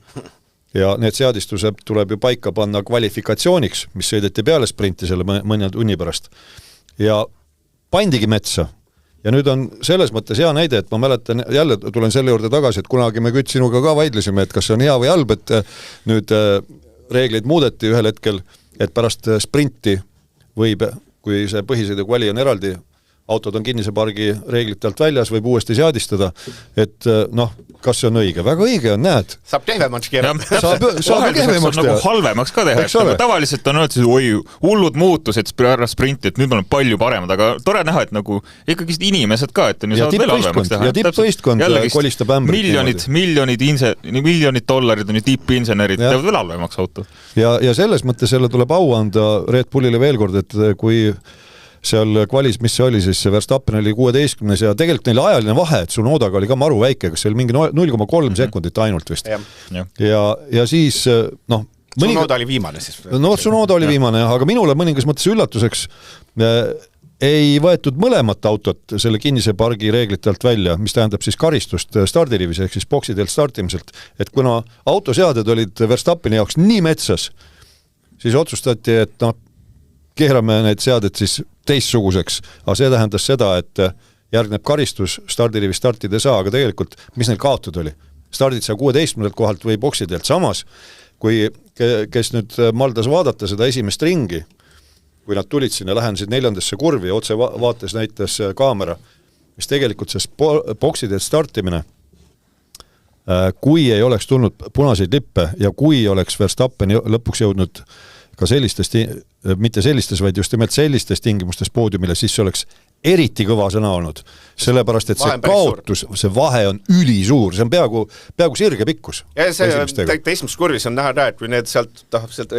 Ja need seadistused tuleb ju paika panna kvalifikatsiooniks, mis sõideti peale sprinti selle mõne tunni pärast. Ja pandigi metsa. Ja nüüd on selles mõttes hea näide, et ma mäletan, jälle tulen selle juurde tagasi, et kunagi me Kütt sinuga ka vaidlesime, et kas see on hea või halb, et nüüd reegleid muudeti ühel hetkel, et pärast sprinti võib, kui see põhisõidu kvali on eraldi, autod on kinnise pargi reeglite alt väljas, võib uuesti seadistada, et kas see on õige? Väga õige on, näed. Saab kehvemaks keerata. Saab kehvemaks teha. Nagu halvemaks ka teha. Tavaliselt on öeldud, oi, hullud muutused sprinti, et nüüd on palju paremad, aga tore näha, et nagu ikkagi inimesed ka, et on ju saavad veel halvemaks teha. Ja tippvõistkond kolistab ämbrit. Miljonid dollarid on ju tippinsenerid, teevad veel halvemaks auto. Ja selles mõttes selle tuleb au anda Red Bullile veel kord, et kui seal kvalis, mis see oli, siis Verstappen oli 16 ja tegelikult neil ajaline vahe, et Tsunodaga oli ka maru väike, kas see oli mingi 0,3 sekundit ainult vist. Ja siis, Tsunoda oli viimane siis. Tsunoda oli viimane, aga minule mõningas mõttes üllatuseks ei võetud mõlemat autot selle kinnise pargi reeglite alt välja, mis tähendab siis karistust stardirivis, ehk siis boksidelt startimiselt, et kuna autoseaded olid Verstappeni jaoks nii metsas, siis otsustati, et keerame need seaded siis teistsuguseks, aga see tähendas seda, et järgneb karistus, stardirivis startida ei saa, aga tegelikult, mis neil kaotud oli? Stardid sa 16 kohalt või boksidelt samas, kui kes nüüd maldas vaadata seda esimest ringi, kui nad tulid sinna, lähenesid 4. kurvi ja otse vaates näitas kaamera, mis tegelikult see boksidelt startimine, kui ei oleks tulnud punaseid lippe ja kui oleks Verstappen lõpuks jõudnud ka mitte sellistes, vaid just nimelt sellistes tingimustes poodiumile, siis see oleks eriti kõva sõna olnud. Sellepärast, et see kaotus, see vahe on ülisuur, see on peaaegu sirge pikkus. Ja see esimeses kurvis on näha, et kui need sealt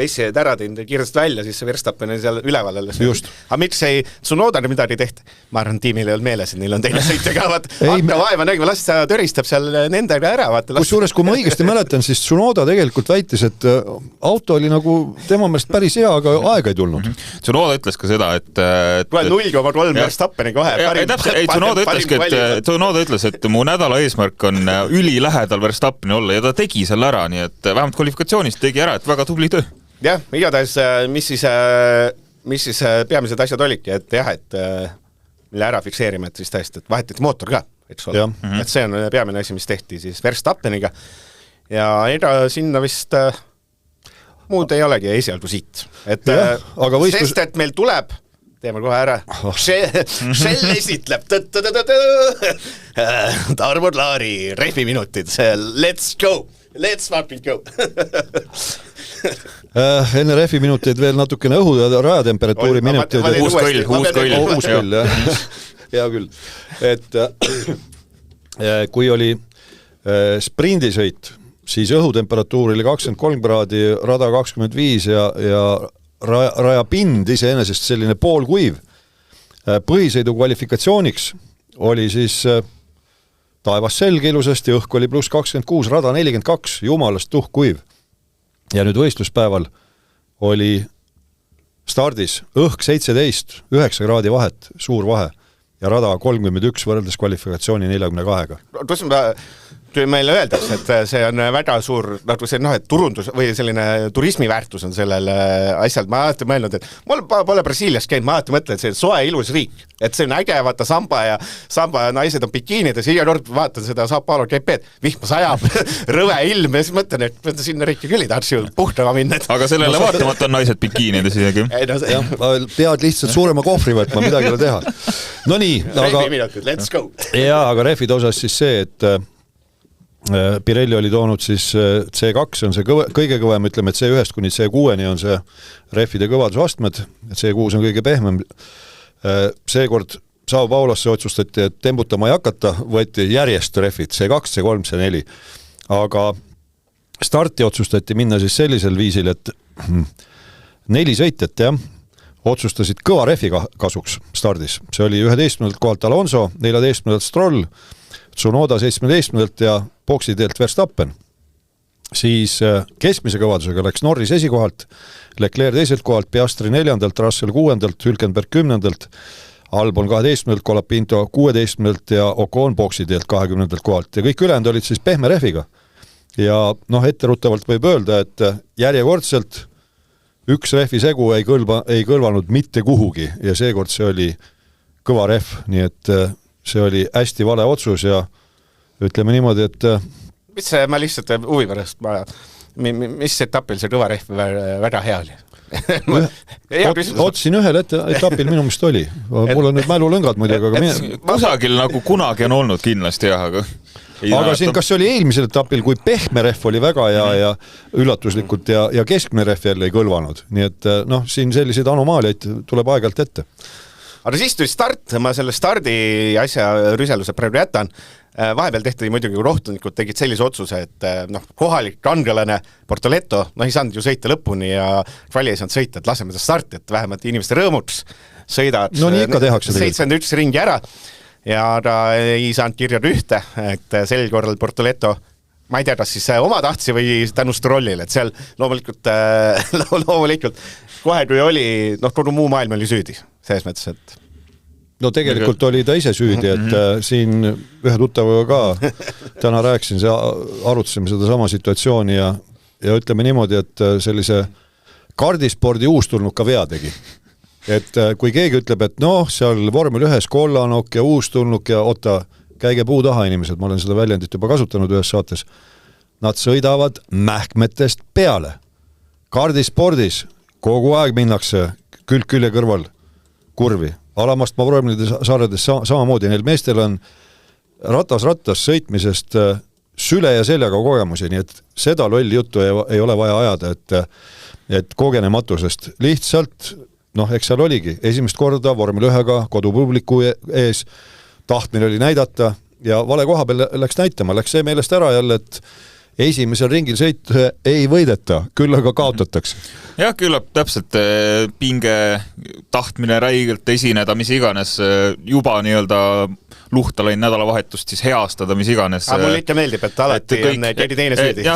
esseed ära teinud kiiresti välja, siis see Verstappen on seal üleval alles. Aga miks ei Tsunodani midagi tehti? Ma arvan, tiimil ei olnud meeles, et neil on teine sõit ja hakka vaeva nägima, las ta töristab seal nendega ära. Kusjuures, kui ma õigesti mäletan, siis Tsunoda tegelikult väitis, et auto oli nagu tema meelest päris hea, aga aega ei tulnud. Tsunoda ütles ka seda, et 0,3 Verstappeni kohe. Tsunoda ütles, et mu nädala eesmärk on ülilähedal Verstappeni olla ja ta tegi selle ära, nii et vähemalt kvalifikatsioonist tegi ära, et väga tubli töö. Jah, igatahes, mis siis peamised asjad olidki, et jah, et mille ära fikseerime, et siis tõesti, et vahetati mootor ka, eks ole. Et see on peamine asi, mis tehti siis Verstappeniga ja sinna vist muud ei olegi esialgu siit. Sest, et meil tuleb teeme kohe ära. Shell esitleb. Tarmo Laari, rehvi minutid. Let's go. Let's fucking go. enne rehvi minuteid veel natukene õhu ja rajatemperatuuri minuteid. Uus kõll. Uus kõll, jah. Hea küll. Et kui oli sprindisõit, siis õhutemperatuur oli 23 kraadi, rada 25 ja rajapind iseenesest selline poolkuiv. Põhisõidu kvalifikatsiooniks oli siis taevas selge ilusasti, õhk oli pluss 26, rada 42, jumalast tuhkuiv. Ja nüüd võistluspäeval oli stardis õhk 17, 9 kraadi vahet, suur vahe, ja rada 31 võrreldes kvalifikatsiooni 42-ga. Kui meile öeldakse, et see on väga suur nagu see, et turundus või selline turismiväärtus on sellel asjal, ma alati mõelnud, et mul pole Brasiilias käinud, ma alati mõtlen, et see on soe ilus riik, et see on äge, vaata samba ja naised on bikiinides, iga kord vaatan seda Sao Paulo GP-d, vihma sajab, rõve ilm ja siis mõtlen, et sinna riiki küll ei tahaks ju puhtama minna. Aga sellele vaatamata on naised bikiinides isegi. Pead lihtsalt suurema kohvri võtma, midagi ei ole teha. No nii, let's go. Ja, aga rehvide osas siis see, et Pirelli oli toonud siis C2 on see kõige kõvem, ütleme, et C1 kuni C6 on see rehvide kõvadusastmed, et C6 on kõige pehmem. Seekord Sao Paulosse otsustati, et tembutama ei hakata, võeti järjest rehvid C2, C3, C4. Aga starti otsustati minna siis sellisel viisil, et 4 sõitjat otsustasid kõva rehvi kasuks stardis. See oli 11. kohalt Alonso, 14. Stroll, Tsunoda 17. ja boksiteelt Verstappen. Siis keskmise kõvadusega läks Norris esikohalt, Leclerc teiselt kohalt, Piastri 4. Russell 6. Hülkenberg 10. Albon 12. Colapinto 16. ja Ocon boksiteelt 20. kohalt. Ja kõik ülejäänud olid siis pehme rehviga. Ja etteruttavalt võib öelda, et järjekordselt üks rehvi segu ei kõlvanud mitte kuhugi ja seekord see oli kõva rehv, nii et see oli hästi vale otsus ja ütleme niimoodi, et mis see, ma lihtsalt huvi pärast, mis etapil see kõva rehv väga hea oli? Otsin ühel etapil minu meelest oli. Mul on nüüd mälulõngad muidugi, aga kusagil nagu kunagi on olnud kindlasti, jah, aga siin, kas see oli eelmisel etapil, kui pehme rehv oli väga ja üllatuslikult ja keskmine rehv jälle ei kõlvanud, nii et siin selliseid anomaaliaid tuleb aeg-ajalt ette. Aga siis tuli start, ma selle stardi asja rüseluse praegu jätan. Vahepeal tehti muidugi, kui rohtunikud tegid sellise otsuse, et kohalik kangelane Portoletto, ei saanud ju sõita lõpuni ja kvali ei saanud sõita, et laseme ta starti, et vähemalt inimeste rõõmuks sõidad 71 ringi ära ja ta ei saanud kirjad ühte, et sel korral Portoletto, ma ei tea, kas siis oma tahtsi või tänu Strollile, et seal loomulikult kohe kui oli, kogu muu maailm oli süüdi, selles mõttes, et tegelikult oli ta ise süüdi, et siin ühe tuttavaga ka täna rääkisin, arutasime seda sama situatsiooni ja ütleme niimoodi, et sellise kardispordi uustulnud ka vea tegi. Et kui keegi ütleb, et seal vormel 1 kollanok ja uustulnuk ja käige puu taha inimesed, ma olen seda väljendit juba kasutanud ühes saates, nad sõidavad mähkmetest peale. Kardispordis kogu aeg minnakse külje kõrval kurvi. Alamastmaa vormelide sarjades samamoodi, neil meestel on ratas sõitmisest süle ja seljaga kogemusi, nii et seda lolli juttu ei ole vaja ajada, et kogenematusest lihtsalt, eks seal oligi esimest korda vormel 1-ga kodupubliku ees, tahtmine oli näidata ja vale koha peal läks näitama, läks see meelest ära jälle, et esimesel ringil sõit ei võideta, küll aga kaotatakse. Jah, küllap täpselt pinge tahtmine räigelt esineda, mis iganes, juba nii-öelda luhta lõin nädalavahetust siis heastada, mis iganes. Aga mul ikka meeldib, et alati on keegi teine süüdi.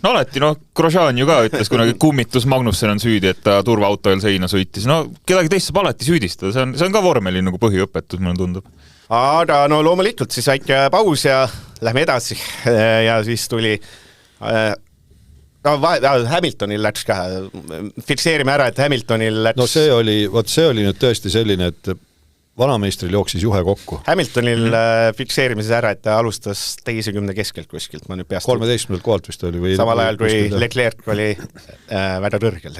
Alati, Grosjean ju ka ütles kunagi, kummitus Magnussen on süüdi, et ta turvaautoil seina sõitis. Kedagi teist saab alati süüdistada, see on ka vormeli nagu põhiõpetus, mulle tundub. Aga loomulikult siis väike paus ja lähme edasi ja siis tuli Hamiltonil läks ka, fikseerime ära, et Hamiltonil läks... see oli nüüd tõesti selline, et vanameistril jooksis juhe kokku. Hamiltonil fikseerime siis ära, et ta alustas 20 keskelt kuskilt, ma nüüd peast... 13. kohalt vist oli. Samal ajal, kui Leclerc oli väga kõrgel,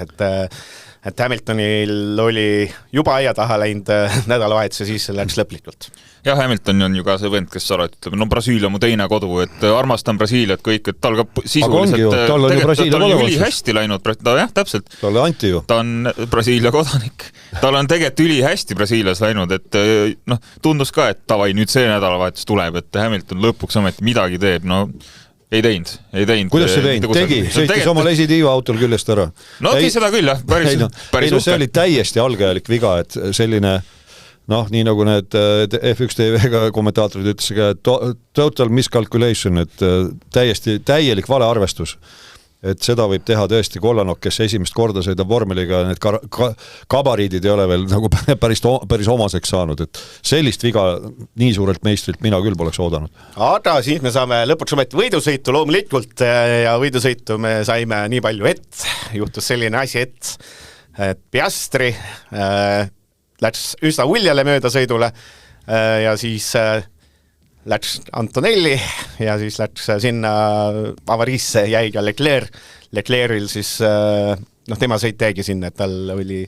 et Hamiltonil oli juba aia taha läinud nädalavahetuse, siis see läks lõplikult. jah, Hamilton on ju ka see vend, kes alati ütleb, no Brasiilia mu teine kodu, et armastan Brasiiliat kõik, et tal ka sisuliselt tal on ülihästi läinud, jah, täpselt. Talle anti ju. Ta on Brasiilia kodanik. Tal on tegelikult ülihästi Brasiilias läinud, et noh, tundus ka, et tavai, nüüd see nädalavahetus tuleb, et Hamilton lõpuks ometi midagi teeb, no ei teinud. Kuidas see teinud? Tegi, sõitis omal esitiiva autol küljest ära. No okei, seda küll, jah, päris see oli täiesti algajalik viga, et selline nii nagu need F1 TV-ga kommentaatorid ütlesid ka, total miscalculation, et täielik valearvestus. Et seda võib teha tõesti Kollanok, kes esimest korda sõidab vormeliga, need kabariidid ei ole veel nagu päris omaseks saanud, et sellist viga nii suurelt meistrilt mina küll poleks oodanud. Aga siis me saame lõpuks ometi võidusõitu loomulikult ja võidusõitu me saime nii palju, et juhtus selline asi, et Piastri läks üsna uljale möödasõidule ja siis läks Antonelli ja siis läks sinna avariisse jäi ka Leclerc'il siis, tema sõit jäigi sinna, et tal oli,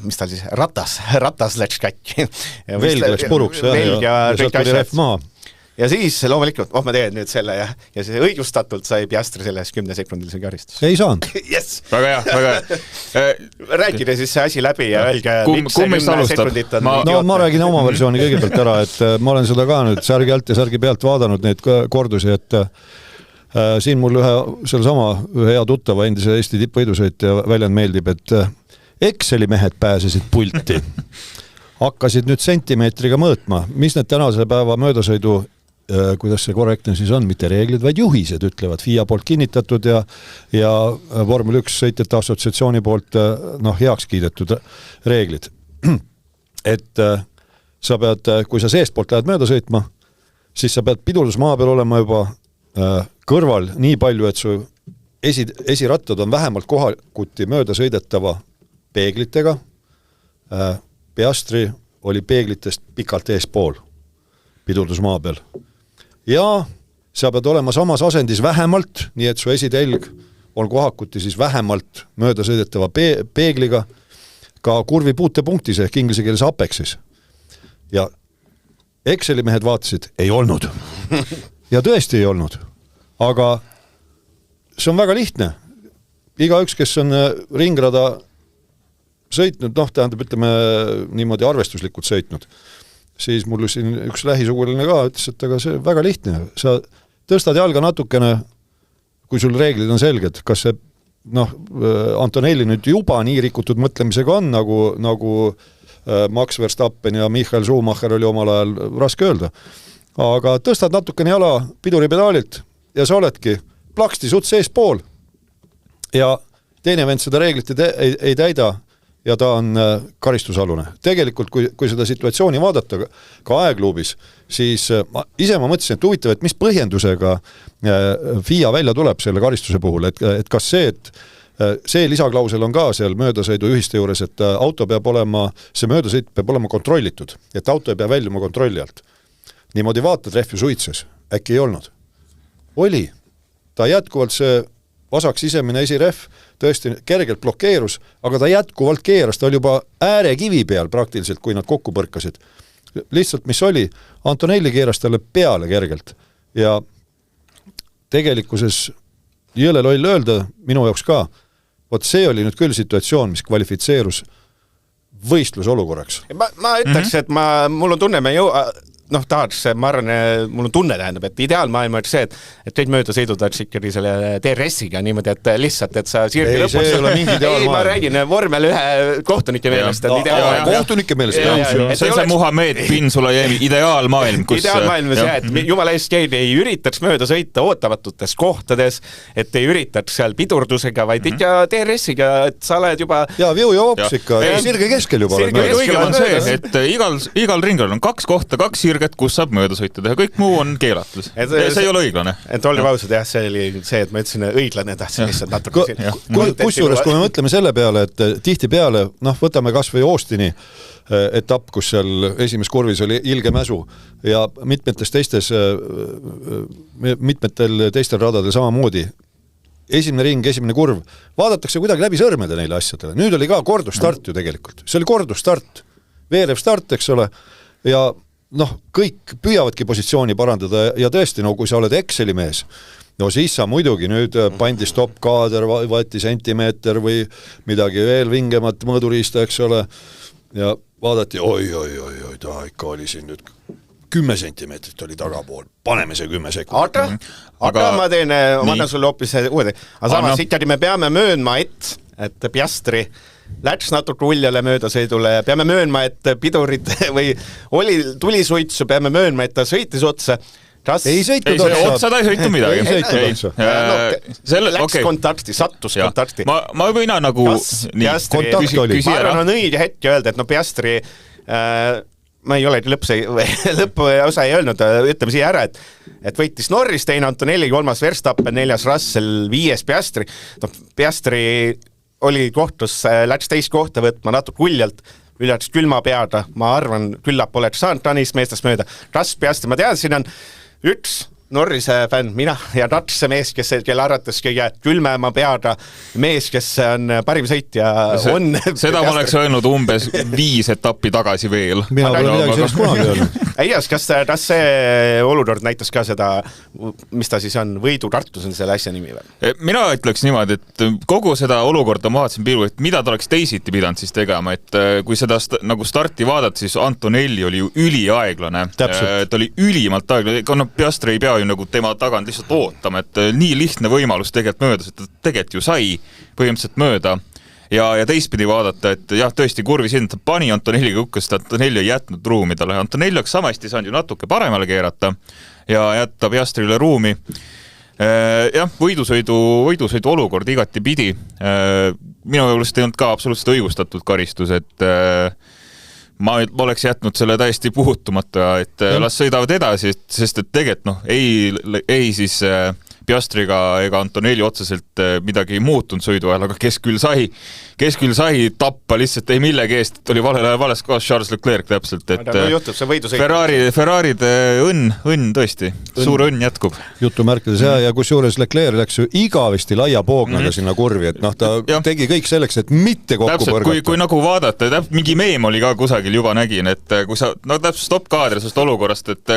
mis tal siis, ratas läks kätki. Velg läks puruks ja sealt tuli ref maha. Ja siis loomulikult, ma teen nüüd selle ja see õigustatult sai Piastri selles 10-sekundilise karistus. Ei saanud. Yes. Väga hea. Rääkige siis see asi läbi ja öelge, miks see 10 sekundit on. Ma räägin oma versiooni kõigepealt ära, et ma olen seda ka nüüd särgi alt ja särgi pealt vaadanud neid kordusi, et siin mul ühe hea tuttava endise Eesti tippvõidusõitja väljend meeldib, et Exceli mehed pääsesid pulti. Hakkasid nüüd sentimeetriga mõõtma, mis need tänase päeva möödasõidu kuidas see korrektne siis on, mitte reeglid, vaid juhised ütlevad FIA poolt kinnitatud ja Vormel 1 sõitjate assotsiatsiooni poolt heaks kiidetud reeglid. Et sa pead, kui sa seest poolt lähed mööda sõitma, siis sa pead pidurdusmaa peal olema juba kõrval nii palju, et su esirattad on vähemalt kohakuti mööda sõidetava peeglitega. Piastri oli peeglitest pikalt eespool pidurdusmaa peal. Ja sa pead olema samas asendis vähemalt, nii et su esitelg on kohakuti siis vähemalt mööda sõidetava peegliga ka kurvi puutepunktis ehk inglise keeles apexis. Ja Exceli mehed vaatasid, ei olnud. Ja tõesti ei olnud. Aga see on väga lihtne. Igaüks, kes on ringrada sõitnud, tähendab, ütleme niimoodi arvestuslikult sõitnud, siis mul siin üks lähisugulane ka ütles, et aga see väga lihtne. Sa tõstad jalga natukene, kui sul reeglid on selged, kas see Antonelli nüüd juba nii rikutud mõtlemisega on, nagu Max Verstappen ja Michael Schumacher oli omal ajal raske öelda. Aga tõstad natukene jala piduripedaalilt ja sa oledki plaksti sut sees pool. Ja teine vend seda reeglit ei täida ja ta on karistusalune. Tegelikult, kui seda situatsiooni vaadata ka aegluubis, siis ise ma mõtlesin, et huvitav, et mis põhjendusega FIA välja tuleb selle karistuse puhul, et kas see, et see lisaklausel on ka seal möödasõidu juhiste juures, et auto peab olema, see möödasõit peab olema kontrollitud, et auto ei pea väljuma kontrolli alt. Niimoodi vaatad, rehvi suitses, äkki ei olnud. Oli. Ta jätkuvalt see vasak sisemine esirehv tõesti kergelt blokeerus, aga ta jätkuvalt keeras, ta oli juba äärekivi peal praktiliselt, kui nad kokku põrkasid. Lihtsalt, mis oli, Antonelli keeras talle peale kergelt ja tegelikkuses jõle loll öelda, minu jaoks ka, vot see oli nüüd küll situatsioon, mis kvalifitseerus võistlusolukorraks. Ma ütleks, et mul on tunne, tahaks, ma arvan, mul on tunne tähendab, et ideaalmaailma on see, et kõik möödasõidud oleks ikkagi selle DRS-iga niimoodi, et lihtsalt, et sa sirgi lõpus... See ei ole mingi ideaalmaailm. Ma räägin vormel ühe kohtunike meelest, et ideaalmaailm. Kohtunike meelest. See on see Muhamed bin Sulayemi ideaalmaailm, kus... Ideaalmaailm on see, et jumala eest keegi ei üritaks mööda sõita ootamatutes kohtades, et ei üritaks seal pidurdusega, vaid ikka DRS-iga, et sa oled juba... Ja viu ja hops ikka, sirge keskel juba. Õige on see, et igal ringril on 2 kohta, 2 sirget, kus saab mööda sõita teha, kõik muu on keelatud. See ei ole õiglane. Et olge ausad, jah, see oli see, et ma ütlesin õiglane, tahtsin lihtsalt natuke kusjuures, kui me mõtleme selle peale, et tihti peale, võtame kas või Austini etapp, kus seal esimeses kurvis oli ilge mäsu ja mitmetel teistel radadel samamoodi. Esimene ring, esimene kurv, vaadatakse kuidagi läbi sõrmede neile asjadele. Nüüd oli ka kordusstart ju tegelikult. See oli kordusstart. Veerev start, eks ole, ja noh, kõik püüavadki positsiooni parandada ja tõesti, no kui sa oled Exceli mees, no siis sa muidugi nüüd pandi stopp-kaader, võeti sentimeeter või midagi veel vingemat mõõduriista, eks ole, ja vaadati, oi, ta ikka oli siin nüüd 10 sentimeetrit oli tagapool, paneme see 10 sekundit. Aga ma annan sulle hoopis uued. Aga samas ikkagi me peame möönma, et Piastri läks natuke uljale möödasõidule ja peame möönma, et pidurid või tuli suitsu, peame möönma, et ta sõitis otsa. Ei sõitnud otsa, ta ei sõitu midagi. Läks kontakti, sattus kontakti. Ma võina nagu kontakt oli. Ma arvan, on õige hetk öelda, et Piastri ma ei ole lõpuosa ei öelnud, ütleme siia ära, et võitis Norris, teine Antonelli, 3. Verstappen, 4. Russell, 5. Piastri. Piastri oli kohtus, läks teist kohta võtma natuke uljalt, üldaks külma peada, ma arvan, küllap oleks saanud Tanis meestest mööda. Russ Piastri, ma tean, siin on üks Norrise fänn, mina ja Nats, see mees, kelle arvates kõige külmema peada mees, kes on parim sõitja on. Seda ma oleks öelnud umbes 5 etappi tagasi veel. Mina pole midagi sellist kunagi öelnud. Ei jas, kas see olukord näitas ka seda, mis ta siis on, Võidu Tartus on selle asja nimi või? Mina ütleks niimoodi, et kogu seda olukorda ma vaatasin pilgu, et mida ta oleks teisiti pidanud siis tegema, et kui seda nagu starti vaadata, siis Antonelli oli ju üliaeglane. Ta oli ülimalt aeglane, Piastri ei pea ju nagu tema tagant lihtsalt ootama, et nii lihtne võimalus tegelikult möödas, et tegelikult ju sai põhimõtteliselt mööda ja teistpidi vaadata, et jah, tõesti kurvi siin, ta pani Antonelliga hukkas, Antonelli ei jätnud ruumi talle, Antonelli oleks samasti saanud ju natuke paremale keerata ja jätta Piastrile ruumi. Jah, võidusõidu olukord igati pidi. Minu meelest ei olnud ka absoluutselt õigustatud karistus, et ma oleks jätnud selle täiesti puutumata, et las sõidavad edasi, sest et tegelikult ei siis Piastriga ega Antonelli otseselt midagi ei muutunud sõidu ajal, aga kes küll sai tappa lihtsalt ei millegi eest, et oli vales kohas Charles Leclerc täpselt, et juhtub, see võidusõit. Ferraride õnn tõesti, suur õnn jätkub. Jutu märkides ja kusjuures Leclerc läks ju igavesti laia poognaga sinna kurvi, et ta tegi kõik selleks, et mitte kokku põrgata. Kui nagu vaadata, mingi meem oli ka kusagil juba nägin, et kui sa, täpselt stopp-kaadri sellest olukorrast, et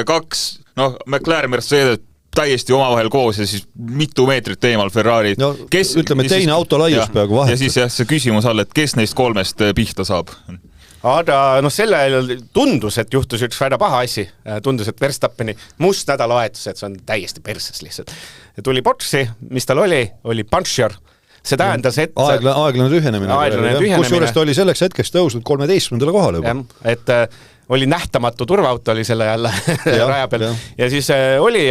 McLaren Mercedes täiesti omavahel koos ja siis mitu meetrit eemal Ferrari. No, ütleme, teine auto laius peaaegu vahetus. Ja siis see küsimus all, et kes neist 3 pihta saab? Aga selle tundus, et juhtus üks väga paha asi. Tundus, et Verstappeni must nädalavahetus, et see on täiesti perses lihtsalt. Tuli boksi, mis tal oli puncture. See tähendas, et aeglane tühjenemine. Kusjuures ta oli selleks hetkeks tõusnud 13. kohale juba. Et oli nähtamatu turvaauto oli selle jälle raja peal. Ja siis oli,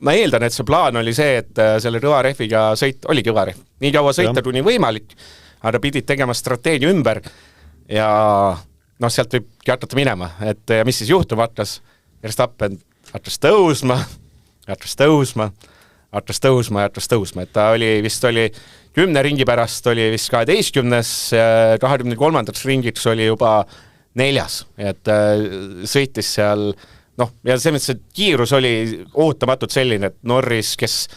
ma eeldan, et see plaan oli see, et selle kõva rehviga sõit oli kõva rehv. Nii kaua sõita kuni võimalik, aga pidid tegema strateegia ümber ja sealt võib hakata minema. Et mis siis juhtub hakkas? Verstappen hakkas tõusma, et ta vist oli 10 ringi pärast, oli vist 12. 23. ringiks oli juba 4. Et sõitis seal, ja see mõttes, et kiirus oli ootamatult selline, et Norris, kes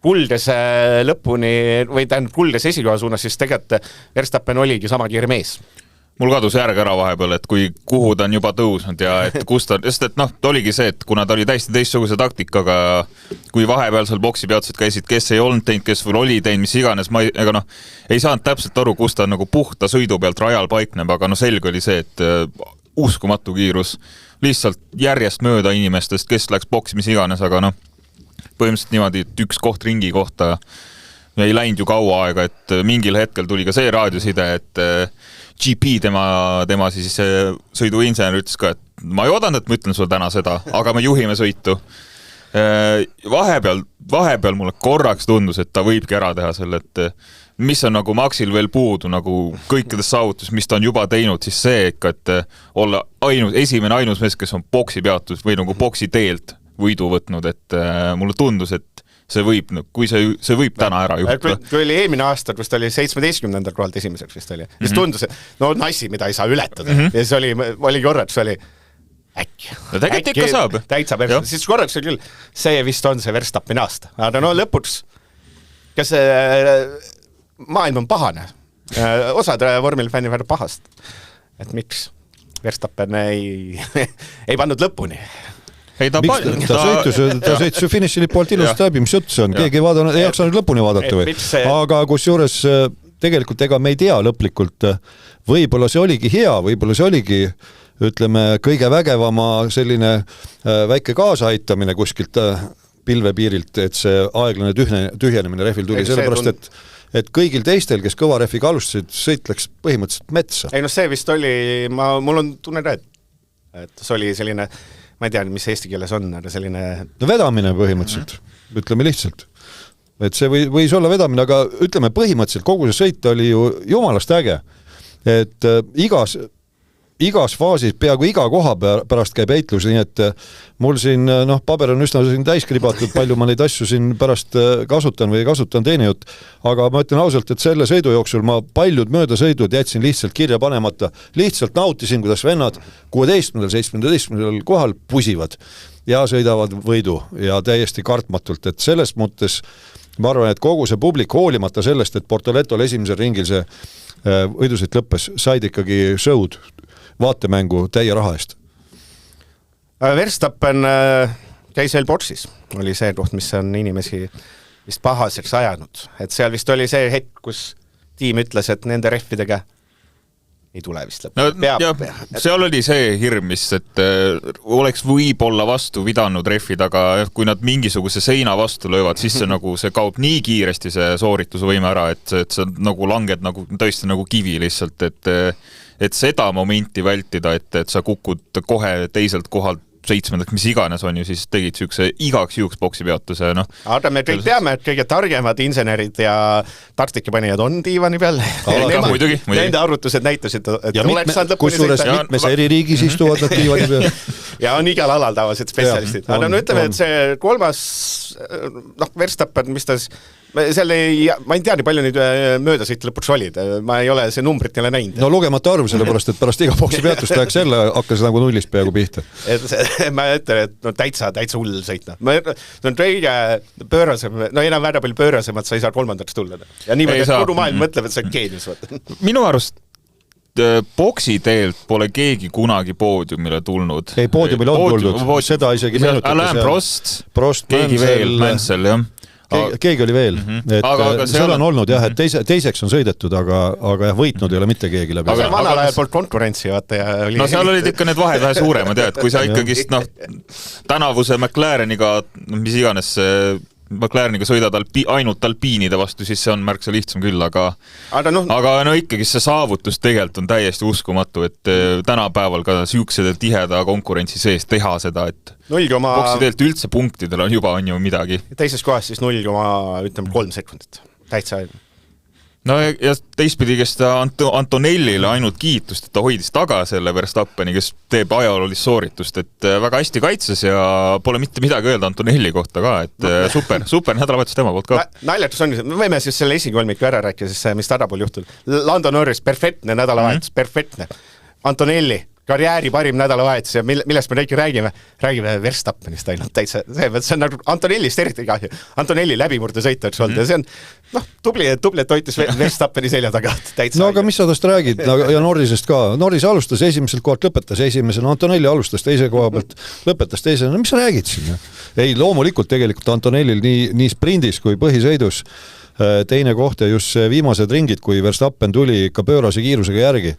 kuldes lõpuni, või tähendab kuldes esikoha suunas, siis tegelikult Verstappen oligi sama kiire mees. Mul kadus järg ära vahepeal, et kuhu ta on juba tõusnud ja et kust ta, sest et ta oligi see, et kuna ta oli täiesti teistsuguse taktikaga, kui vahepeal seal boksi peatused käisid, kes ei olnud teinud, kes või oli teinud, mis iganes, ei saanud täpselt aru, kus ta nagu puhta sõidu pealt rajal paikneb, aga selge oli see, et uskumatu kiirus, lihtsalt järjest mööda inimestest, kes läks boksi, mis iganes, aga põhimõtteliselt niimoodi, et üks koht ringi kohta ei läinud ju kaua aega, et mingil hetkel tuli ka see raadioside, et GP tema siis sõiduinsener ütles ka, et ma ei oodanud, et ma ütlen sulle täna seda, aga me juhime sõitu. Vahepeal mulle korraks tundus, et ta võibki ära teha selle, et mis on nagu Maxil veel puudu nagu kõikides saavutus, mis ta on juba teinud, siis see ikka, et olla esimene ainus mees, kes on boksi peatus või nagu boksi teelt võidu võtnud, et mulle tundus, et see võib täna ära juhtuda. Kui oli eelmine aasta, kus ta oli 17. kohalt esimeseks vist oli, siis tundus, et nassi, mida ei saa ületada. Ja siis oli korraks, oli äkki. Tegelikult ikka saab. Täitsa perse. Siis korraks oli küll, see vist on see Verstappeni aasta. Aga lõpuks, kas maailm on pahane? Osad vormelifänni väga pahast. Et miks? Verstappen ei pannud lõpuni. Ei, ta sõitis ju finišilipu alt ilusasti läbi, mis jutt see on, keegi ei jaksanud lõpuni vaadata või, aga kusjuures tegelikult ega me ei tea lõplikult, võib-olla see oligi hea, võib-olla see oligi ütleme kõige vägevama selline väike kaasaaitamine kuskilt pilvepiirilt, et see aeglane tühjenemine rehvil tuli, sellepärast et kõigil teistel, kes kõva rehviga alustasid, sõit läks põhimõtteliselt metsa. Ei see vist oli, mul on tunne ka, et see oli selline, ma ei tea, mis eesti keeles on, aga selline... No vedamine põhimõtteliselt, ütleme lihtsalt. Et see võis olla vedamine, aga ütleme põhimõtteliselt kogu see sõit oli ju jumalast äge. Et igas faasis, peaaegu iga koha pärast käib heitlus, nii et mul siin paber on üsna täis kribatud, palju ma neid asju siin pärast kasutan või kasutan teine jutt, aga ma ütlen ausalt, et selle sõidu jooksul ma paljud möödasõidud jätsin lihtsalt kirja panemata, lihtsalt nautisin, kuidas vennad 16. 17. kohal pusivad ja sõidavad võidu ja täiesti kartmatult, et selles mõttes ma arvan, et kogu see publik hoolimata sellest, et Portoletol esimesel ringil see võidusõit lõppes, said ikkagi show'd vaatemängu täie raha eest. Verstappen käis veel Porsche'is, oli see koht, mis on inimesi vist pahaseks ajanud. Et seal vist oli see hetk, kus tiim ütles, et nende rehvidega ei tule vist lõpp. Seal oli see hirm, et oleks võib-olla vastu vidanud rehvid, aga kui nad mingisuguse seina vastu löövad, siis see kaob nii kiiresti see sooritusvõime ära, et sa nagu langed tõesti nagu kivi lihtsalt, et seda momenti vältida, et sa kukud kohe teiselt kohalt 7, mis iganes on ju, siis tegid sükse igaks juhuks boksi peatuse. Aga me kõik teame, et kõige targemad insenerid ja taktikapanijad on diivani peal. Nende arvutused näitasid, et oleks saanud lõpuni sõita. Kusjuures mitmes eri riigis istuvad nad diivani peal. Ja on igal alal tavalised spetsialistid. Aga ütleme, et see kolmas Verstappen, mis ta ma ei tea nii palju neid möödasõite lõpuks olid, ma ei ole see numbrit jälle näinud. No lugemata arv, sellepärast, et pärast iga boksi peatust tehaks jälle hakkas nagu nullist peaaegu pihta. Ma ütlen, et täitsa hull sõitna. See on kõige pöörasem, enam väga palju pöörasemad, sa ei saa kolmandaks tulla. Ja niimoodi, et kogu maailm mõtleb, et see on geenius. Minu arust boksi teelt pole keegi kunagi poodiumile tulnud. Ei, poodiumile on tuldud, seda isegi meenutada. Alain Prost, keegi veel, Mansell, jah. Keegi oli veel, et seal on olnud jah, et teiseks on sõidetud, aga võitnud ei ole mitte keegi läbi. Aga vanal ajal poolt konkurentsi, vaata. No seal olid ikka need vahed vähe suuremad, et kui sa ikkagist tänavuse McLareniga, mis iganes McLareniga sõidad ainult alpiinide vastu, siis see on märksa lihtsam küll, aga ikkagi see saavutus tegelikult on täiesti uskumatu, et tänapäeval ka siuksede tiheda konkurentsi sees teha seda, et boksi teelt üldse punktidel on juba on ju midagi. Teises kohas siis 0,3 sekundit. Täitsa No ja teistpidi, kes ta Antonellile ainult kiitust, et ta hoidis taga selle Verstappeni, kes teeb ajaloolist sooritust, et väga hästi kaitses ja pole mitte midagi öelda Antonelli kohta ka, et super nädalavahetus tema poolt ka. Naljatus on, me võime siis selle esikolmiku ära rääkida, siis mis tadapool juhtul. Lando Norris, perfektne nädalavahetus, perfektne. Antonelli, karjääri parim nädalavahetus ja millest me räägime Verstappenist ainult täitsa. See on nagu Antonellist eriti kahju. Antonelli läbimurde sõita üks olnud ja see on tubli, et hoitis Verstappeni selja taga täitsa. No aga mis sa tast räägid ja Norrisest ka? Norris alustas esimeselt kohalt, lõpetas esimesena, Antonelli alustas teise koha pealt, lõpetas teisena. No mis sa räägid siin? Ei, loomulikult tegelikult Antonellil nii sprindis kui põhisõidus teine koht ja just viimased ringid, kui Verstappen tuli ikka pöörase kiirusega järgi.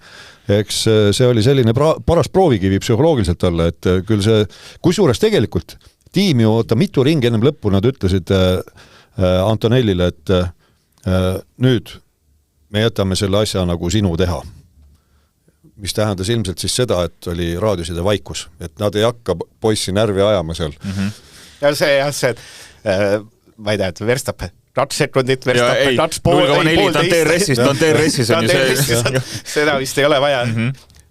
Eks see oli selline paras proovikivi psühholoogiliselt alla, et küll see, kusjuures tegelikult tiim ju mitu ringi ennem lõppu nad ütlesid Antonellile, et nüüd me jätame selle asja nagu sinu teha. Mis tähendas ilmselt siis seda, et oli raadioside vaikus, et nad ei hakka poissi närvi ajama seal. Ja see, ma ei tea, et Verstappen 2 sekundit, Verstappen 2 pool, ta on TRS-is on ju see. Seda vist ei ole vaja.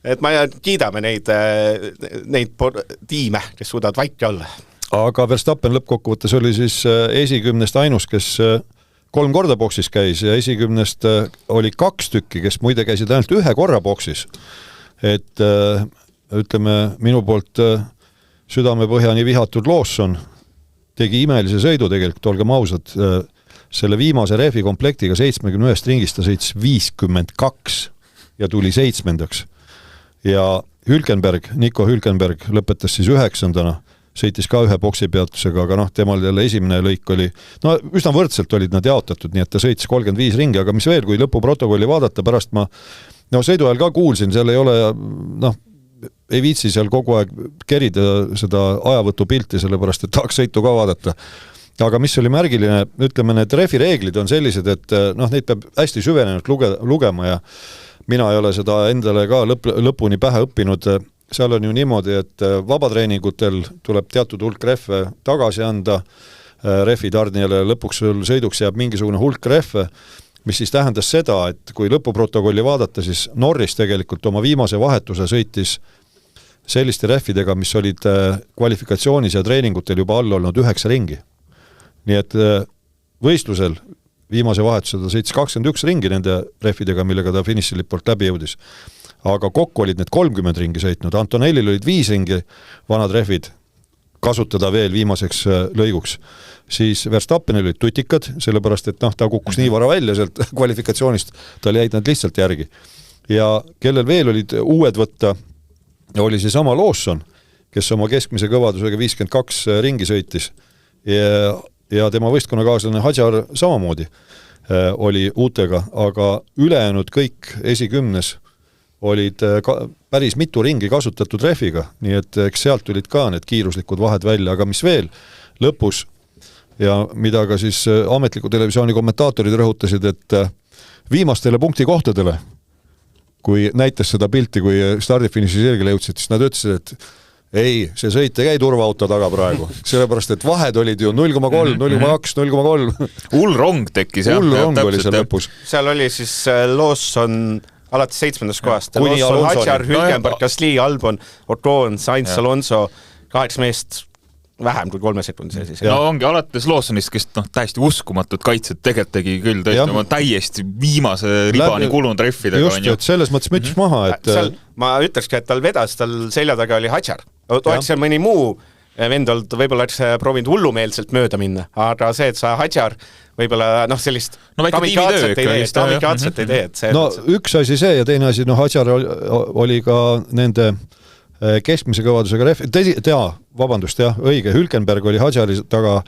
Et ma kiidame neid tiime, kes suudavad vaiki olla. Aga Verstappen lõppkokkuvõttes oli siis esikümnest ainus, kes 3 korda boksis käis ja esikümnest oli 2 tükki, kes muide käisid ainult 1 korra boksis. Et ütleme, minu poolt südamepõhjani vihatud Lawson tegi imelise sõidu tegelikult, olgem ausad, selle viimase rehvi komplektiga 71 ringist ta sõits 52 ja tuli 7. Ja Hülkenberg, Nico Hülkenberg lõpetas siis 9. sõitis ka ühe boksipeatusega, aga temal jälle esimene lõik oli, üsna võrdselt olid nad jaotatud, nii et ta sõitis 35 ringi, aga mis veel, kui lõpuprotokolli vaadata, pärast ma sõidu ajal ka kuulsin, seal ei ole, ei viitsi seal kogu aeg kerida seda ajavõtu pilti, sellepärast, et tahaks sõitu ka vaadata. Aga mis oli märgiline, ütleme, need refireeglid on sellised, et neid peab hästi süvenenud lugema ja mina ei ole seda endale ka lõpuni pähe õppinud. Seal on ju niimoodi, et vabatreeningutel tuleb teatud hulk rehve tagasi anda rehvi tarnijale, lõpuks sõiduks jääb mingisugune hulk rehve, mis siis tähendas seda, et kui lõpuprotokolli vaadata, siis Norris tegelikult oma viimase vahetuse sõitis selliste rehvidega, mis olid kvalifikatsioonis ja treeningutel juba all olnud 9 ringi. Nii et võistlusel viimase vahetuse ta sõitis 21 ringi nende rehvidega, millega ta finišiliport läbi jõudis. Aga kokku olid need 30 ringi sõitnud. Antonellil olid 5 ringi vanad rehvid kasutada veel viimaseks lõiguks. Siis Verstappenil olid tutikad, sellepärast, et ta kukkus nii vara välja sealt kvalifikatsioonist, tal jäid nad lihtsalt järgi. Ja kellel veel olid uued võtta, oli see sama Lawson, kes oma keskmise kõvadusega 52 ringi sõitis. Ja tema võistkonnakaaslane Hadjar samamoodi oli uutega, aga ülejäänud kõik esikümnes olid päris mitu ringi kasutatud rehviga, nii et eks sealt tulid ka need kiiruslikud vahed välja, aga mis veel lõpus ja mida ka siis ametliku televisiooni kommentaatorid rõhutasid, et viimastele punktikohtadele, kui näitas seda pilti, kui stardifiniši sirgele jõudsid, siis nad ütlesid, et ei, see sõit ei käi turvaauto taga praegu, sellepärast, et vahed olid ju 0,3, 0,2, 0,3. Hull rong tekkis. Hull rong oli seal lõpus. Seal oli siis Lawson alates 7. kohast. Lawson, Hadjar, Hülkenberg, Gasly, Albon, Ocon, Sainz, Alonso, 8 meest vähem kui 3 sekundi sees. No ongi alates Lawsonist, kes täiesti uskumatud kaitsed tegelikult tegi küll täiesti viimase ribani kulunud rehvidega. Just, et selles mõttes müts maha, et ma ütlekski, et tal vedas, tal selja taga oli Hadjar. Oleks seal mõni muu vend olnud, võib-olla oleks proovinud hullumeelselt mööda minna, aga see, et sa Hadjar võib-olla sellist kamikaatset ei tee. Üks asi see ja teine asi, Hadjar oli ka nende keskmise kõvadusega rehv, õige, Hülkenberg oli Hadjari taga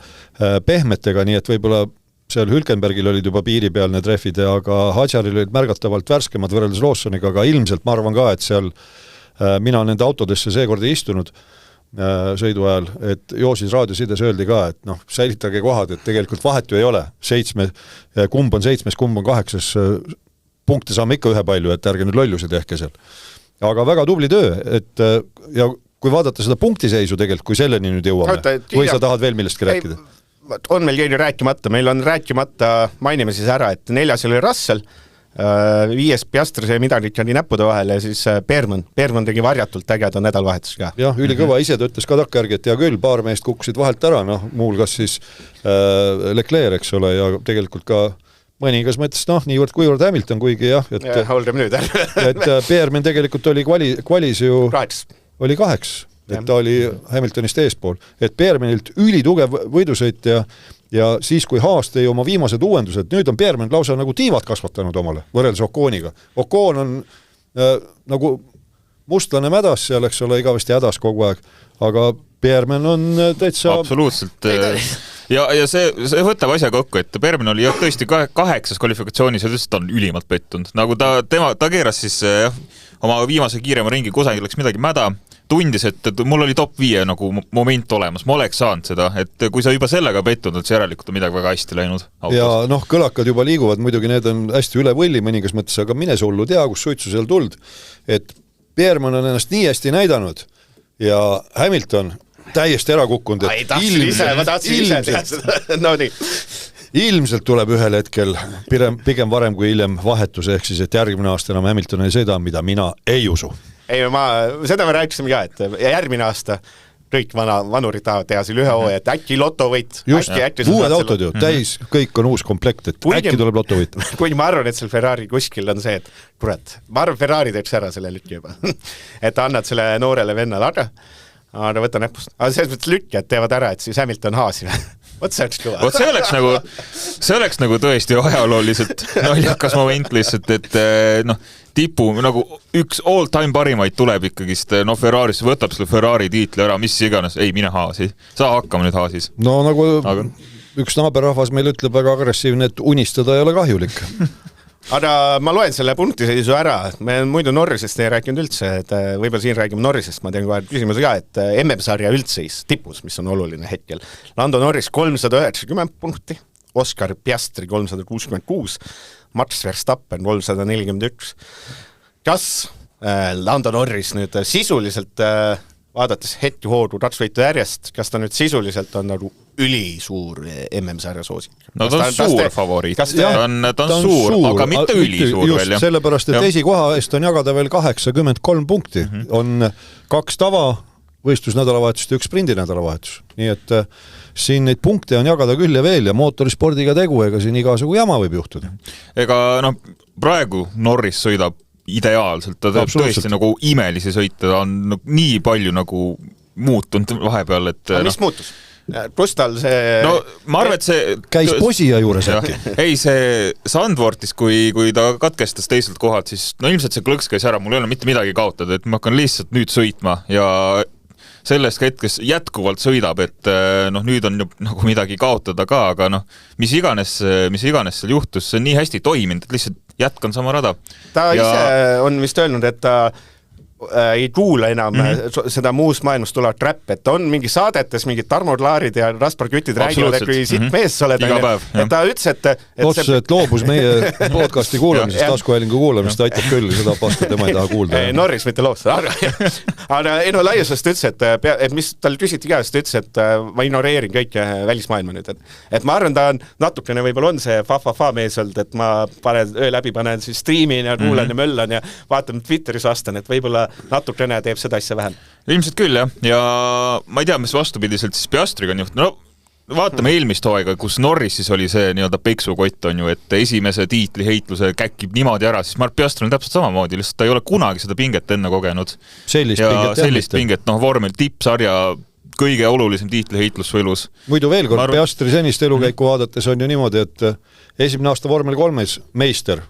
pehmetega, nii et võib-olla seal Hülkenbergil olid juba piiri peal need rehvid, aga Hadjaril olid märgatavalt värskemad võrreldes Lawsoniga, aga ilmselt ma arvan ka, et seal mina nende autodesse seekord ei istunud sõidu ajal, et Joosis raadiosides öeldi ka, et säilitage kohad, et tegelikult vahet ju ei ole, kumb on 7, kumb on 8, punkte saame ikka ühe palju, et ärge nüüd lollusi tehke seal. Aga väga tubli töö, et ja kui vaadata seda punktiseisu tegelikult, kui selleni nüüd jõuame, või sa tahad veel millestki rääkida? On meil keegi rääkimata, meil on rääkimata, mainime siis ära, et 4. oli Russell, 5. Piastri midagi oli näppude vahel ja siis Berman tegi varjatult ägeda nädalvahetus ka. Jah, ülikõva ise ta ütles ka takkajärgi, et hea küll, paar meest kukkusid vahelt ära, muulgas siis Leclerc, eks ole, ja tegelikult ka mõningas mõttes, niivõrd kuivõrd Hamilton, kuigi jah, holdem nüüd. et Berman tegelikult oli kvalis ju oli 8, et ta oli Hamiltonist eespool, et Bermanilt ülitugev võidusõit ja siis, kui Haas tõi oma viimased uuendused, nüüd on Berman lausa nagu tiivad kasvatanud omale, võrreldes Oconiga. Ocon on nagu mustlane mädas seal, eks ole, igavesti hädas kogu aeg, aga Berman on täitsa... Absoluutselt. Ja see võtab asja kokku, et Berman oli tõesti 8. kvalifikatsioonis ja ta on ülimalt pettunud. Nagu ta keeras siis oma viimase kiirema ringi kusagil läks midagi mäda, tundis, et mul oli top 5 nagu moment olemas, ma oleks saanud seda, et kui sa juba sellega pettunud, siis järelikult on midagi väga hästi läinud autos. Ja kõlakad juba liiguvad, muidugi need on hästi üle võlli mõningas mõttes, aga mine sullu tea, kus suitsu seal tuld, et Berman on ennast nii hästi näidanud ja Hamilton täiesti ära kukkunud, et ilmselt tuleb ühel hetkel pigem varem kui hiljem vahetus, ehk siis, et järgmine aasta enam Hamilton ei sõida, mida mina ei usu. Ei, seda me rääkisime ka, et järgmine aasta kõik vanurid tahavad teha selle ühe hooja, et äkki lotovõit. Just, uued autod ju, täis, kõik on uus komplekt, et äkki tuleb lotovõit. Kuigi ma arvan, et seal Ferrari kuskil on see, et kurat, ma arvan, Ferrari teeks ära selle lükki juba. Et annad selle noorele vennale, aga võta näpust. Aga selles mõttes lükki, et teevad ära, et siis Hamilton Haasi. Vot see oleks kõva. Vot see oleks nagu tõesti ajalooliselt naljakas moment lihtsalt, et noh, tipu nagu üks all-time parimaid tuleb ikkagist, no Ferrarisse võtab selle Ferrari tiitli ära, mis iganes, ei mine Haasi, saa hakkama nüüd Haasis. No nagu üks naaberrahvas meil ütleb väga agressiivne, et unistada ei ole kahjulik. Aga ma loen selle punktiseisu ära, me muidu Norrisest ei rääkinud üldse, et võib-olla siin räägime Norrisest, ma teen kohe küsimuse ka, et MM-sarja üldseis tipus, mis on oluline hetkel. Lando Norris 390 punkti, Oscar Piastri 366, Max Verstappen 341. Kas Lando Norris nüüd sisuliselt, vaadates hetki hoodu ratsvõitu järjest, kas ta nüüd sisuliselt on nagu ülisuur MM-sarja soosik? No ta on suur favoriit, ta on suur, aga mitte ülisuur just veel. Sellepärast, et esikoha eest on jagada veel 83 punkti. On 2 tava võistlusnädalavahetust ja 1 sprindinädalavahetus. Nii et siin neid punkte on jagada küll ja veel ja mootorispordiga tegu, ega siin igasugu jama võib juhtuda. Ega no, praegu Norris sõidab ideaalselt, ta teeb tõesti nagu imelisi sõite, ta on nii palju nagu muutunud vahepeal, et mis muutus? Plus tal see... No ma arvan, et see... Käis posija juures äkki. Ei, see Sandvortis, kui ta katkestas teiselt kohalt, siis no ilmselt see klõks käis ära, mul ei ole mitte midagi kaotada, et ma hakkan lihtsalt nüüd sõitma ja sellest hetkes jätkuvalt sõidab, et noh, nüüd on nagu midagi kaotada ka, aga noh, mis iganes seal juhtus, see on nii hästi toiminud, et lihtsalt jätkan sama rada. Ta ise on vist öelnud, et ta ei kuula enam seda muust maailmast tulevat räpp, et on mingi saadetes mingid Tarmo Laarid ja Raspar Kütid räägivad, et kui siit mees sa oled, et ta ütles, et loobus meie podcasti kuulamisest, taskuhäälingu kuulamist, aitab küll, seda paska tema ei taha kuulda. Norris mitte loosta, aga Eino Laiusest ütles, et mis tal küsiti käest, ütles, et ma ignoreerin kõike välismaailma nüüd, et ma arvan, ta on natukene võib-olla on see fa mees olnud, et ma öö läbi panen siis striimin ja kuulen ja möllan ja vaatan Twitteris vastan, et võib-olla natukene teeb seda asja vähem. Ilmselt küll, jah. Ja ma ei tea, mis vastupidiselt siis Piastriga on juht. No vaatame eelmist hooaega, kus Norrisis oli see nii-öelda peksukott on ju, et esimese tiitli heitluse käkib niimoodi ära, siis Mark Piastri on täpselt samamoodi, lihtsalt ta ei ole kunagi seda pinget enne kogenud. Sellist pinget, noh, vormel tippsarja kõige olulisem tiitli heitlus võlus. Muidu veel kord, Piastri senist elukäiku vaadates on ju niimoodi, et esimene aasta vormel 3 meister,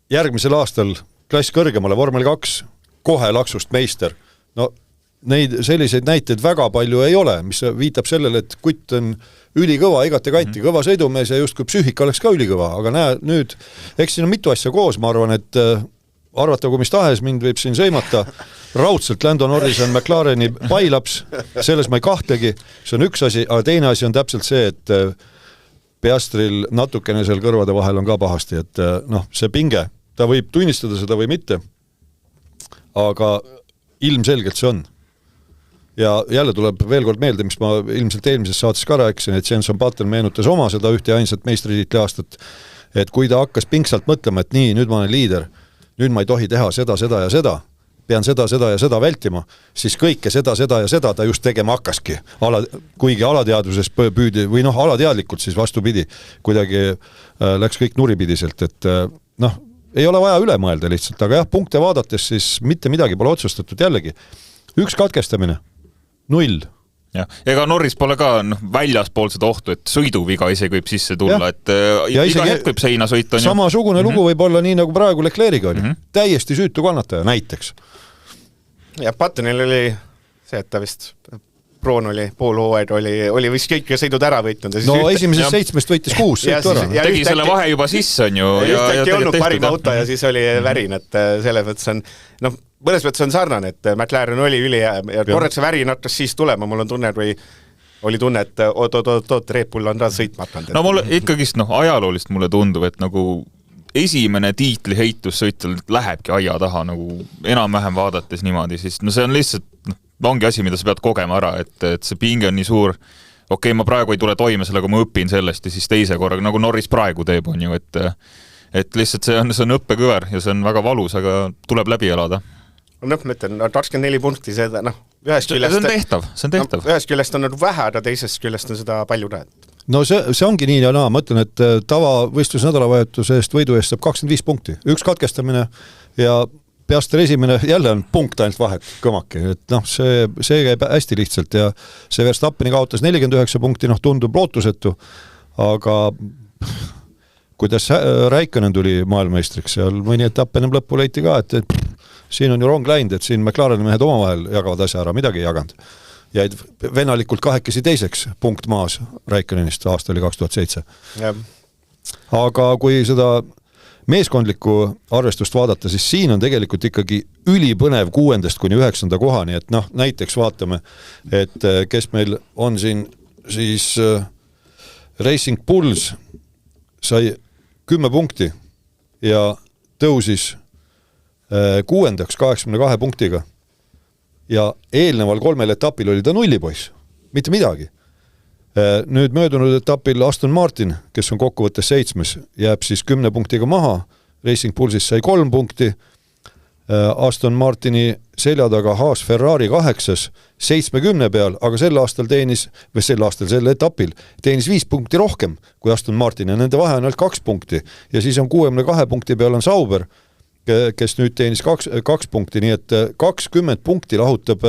järgmisel aastal klass kõrgemale vormel 2 kohe laksust meister. No neid selliseid näiteid väga palju ei ole, mis viitab sellele, et kutt on ülikõva igate kanti, kõva sõidumees ja just kui psüühika oleks ka ülikõva, aga näe nüüd, eks siin on mitu asja koos, ma arvan, et arvatagu mis tahes, mind võib siin sõimata raudselt Lando Norris on McLareni pailaps, selles ma ei kahtlegi, see on üks asi, aga teine asi on täpselt see, et Piastril natukene seal kõrvade vahel on ka pahasti, et noh, see pinge, ta võib tunnistada seda või mitte, aga ilmselgelt see on. Ja jälle tuleb veel kord meelde, mis ma ilmselt eelmises saates ka rääkisin, et Jenson Button meenutas oma seda ühte ja ainsat meistritiitli aastat, et kui ta hakkas pingsalt mõtlema, et nii, nüüd ma olen liider, nüüd ma ei tohi teha seda ja seda, pean seda ja seda vältima, siis kõike seda ja seda ta just tegema hakkaski. Kuigi alateadvuses püüdi, või noh, alateadlikult siis vastupidi, kuidagi läks kõik nuripidiselt, et noh, ei ole vaja üle mõelda lihtsalt, aga jah, punkte vaadates siis mitte midagi pole otsustatud jällegi. Üks katkestamine, 0. Ja, ega Norris pole ka väljaspool seda ohtu, et sõiduviga isegi võib sisse tulla, et iga hetk võib seina sõita. Samasugune lugu võib olla nii, nagu praegu Leclerc'iga oli. Täiesti süütu kannataja, näiteks. Ja Buttonil oli see, et ta vist... Proon oli, pool hooaeg oli vist kõik sõidud ära võitnud. No esimesest 7 võitis 6 sõitu ära. Tegi selle vahe juba sisse on ju. Ühtegi olnud parim auto ja siis oli värin, et selle mõttes on, noh, mõnes mõttes on sarnane, et McLaren oli üli ja korrad see värin hakkas siis tulema, mul on tunne, või oli tunne, et oot, Red Bull on sõitma hakanud. No mulle ikkagist, ajaloolist mulle tundub, et nagu esimene tiitli heitussõitel lähebki aia taha nagu enam-vähem vaadates niimoodi, siis no see on lihtsalt ongi asi, mida sa pead kogema ära, et see pinge on nii suur, okei, ma praegu ei tule toime sellega, ma õpin sellest ja siis teise korraga, nagu Norris praegu teeb, on ju, et lihtsalt see on õppekõver ja see on väga valus, aga tuleb läbi elada. No ma ütlen, 24 punkti, see ühest küljest... See on tehtav. Ühest küljest on vähe, aga teisest küljest on seda palju rääd. No see ongi nii ja naa, ma ütlen, et tava võistlus nädalavahetuse eest võidu eest saab 25 punkti. Üks katkestamine ja Piastri esimene jälle on punkt ainult vahet, kõmaki, et noh, see käib hästi lihtsalt ja see Verstappeni kaotas 49 punkti, noh tundub lootusetu, aga kuidas Räikkönen tuli maailmameistriks, seal mõni etapp ennem lõppu leiti ka, et siin on ju rong läinud, et siin McLareni mehed omavahel jagavad asja ära, midagi ei jaganud. Jäid venelikult kahekesi teiseks punkt maas Räikkönenist, aasta oli 2007. Aga kui seda meeskondlikku arvestust vaadata, siis siin on tegelikult ikkagi ülipõnev 6. kuni 9. kohani, et noh, näiteks vaatame, et kes meil on siin siis Racing Bulls sai 10 punkti ja tõusis 6. 82 punktiga ja eelneval 3 etapil oli ta nullipoiss, mitte midagi. Nüüd möödunud etapil Aston Martin, kes on kokkuvõttes 7, jääb siis 10 punktiga maha, Racing Bullsis sai 3 punkti, Aston Martini selja taga Haas Ferrari 8, 70 peal, aga sel etapil teenis 5 punkti rohkem kui Aston Martin ja nende vahe on ainult 2 punkti ja siis on 62 punkti peal on Sauber, kes nüüd teenis 2 punkti, nii et 20 punkti lahutab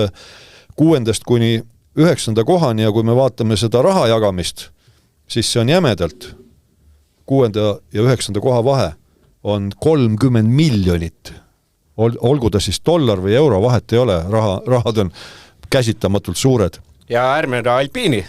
6. kuni 9. kohani ja kui me vaatame seda raha jagamist, siis see on jämedalt 6. ja 9. koha vahe on 30 miljonit. Olgu ta siis dollar või euro, vahet ei ole, rahad on käsitamatult suured. Ja ärmeda Alpini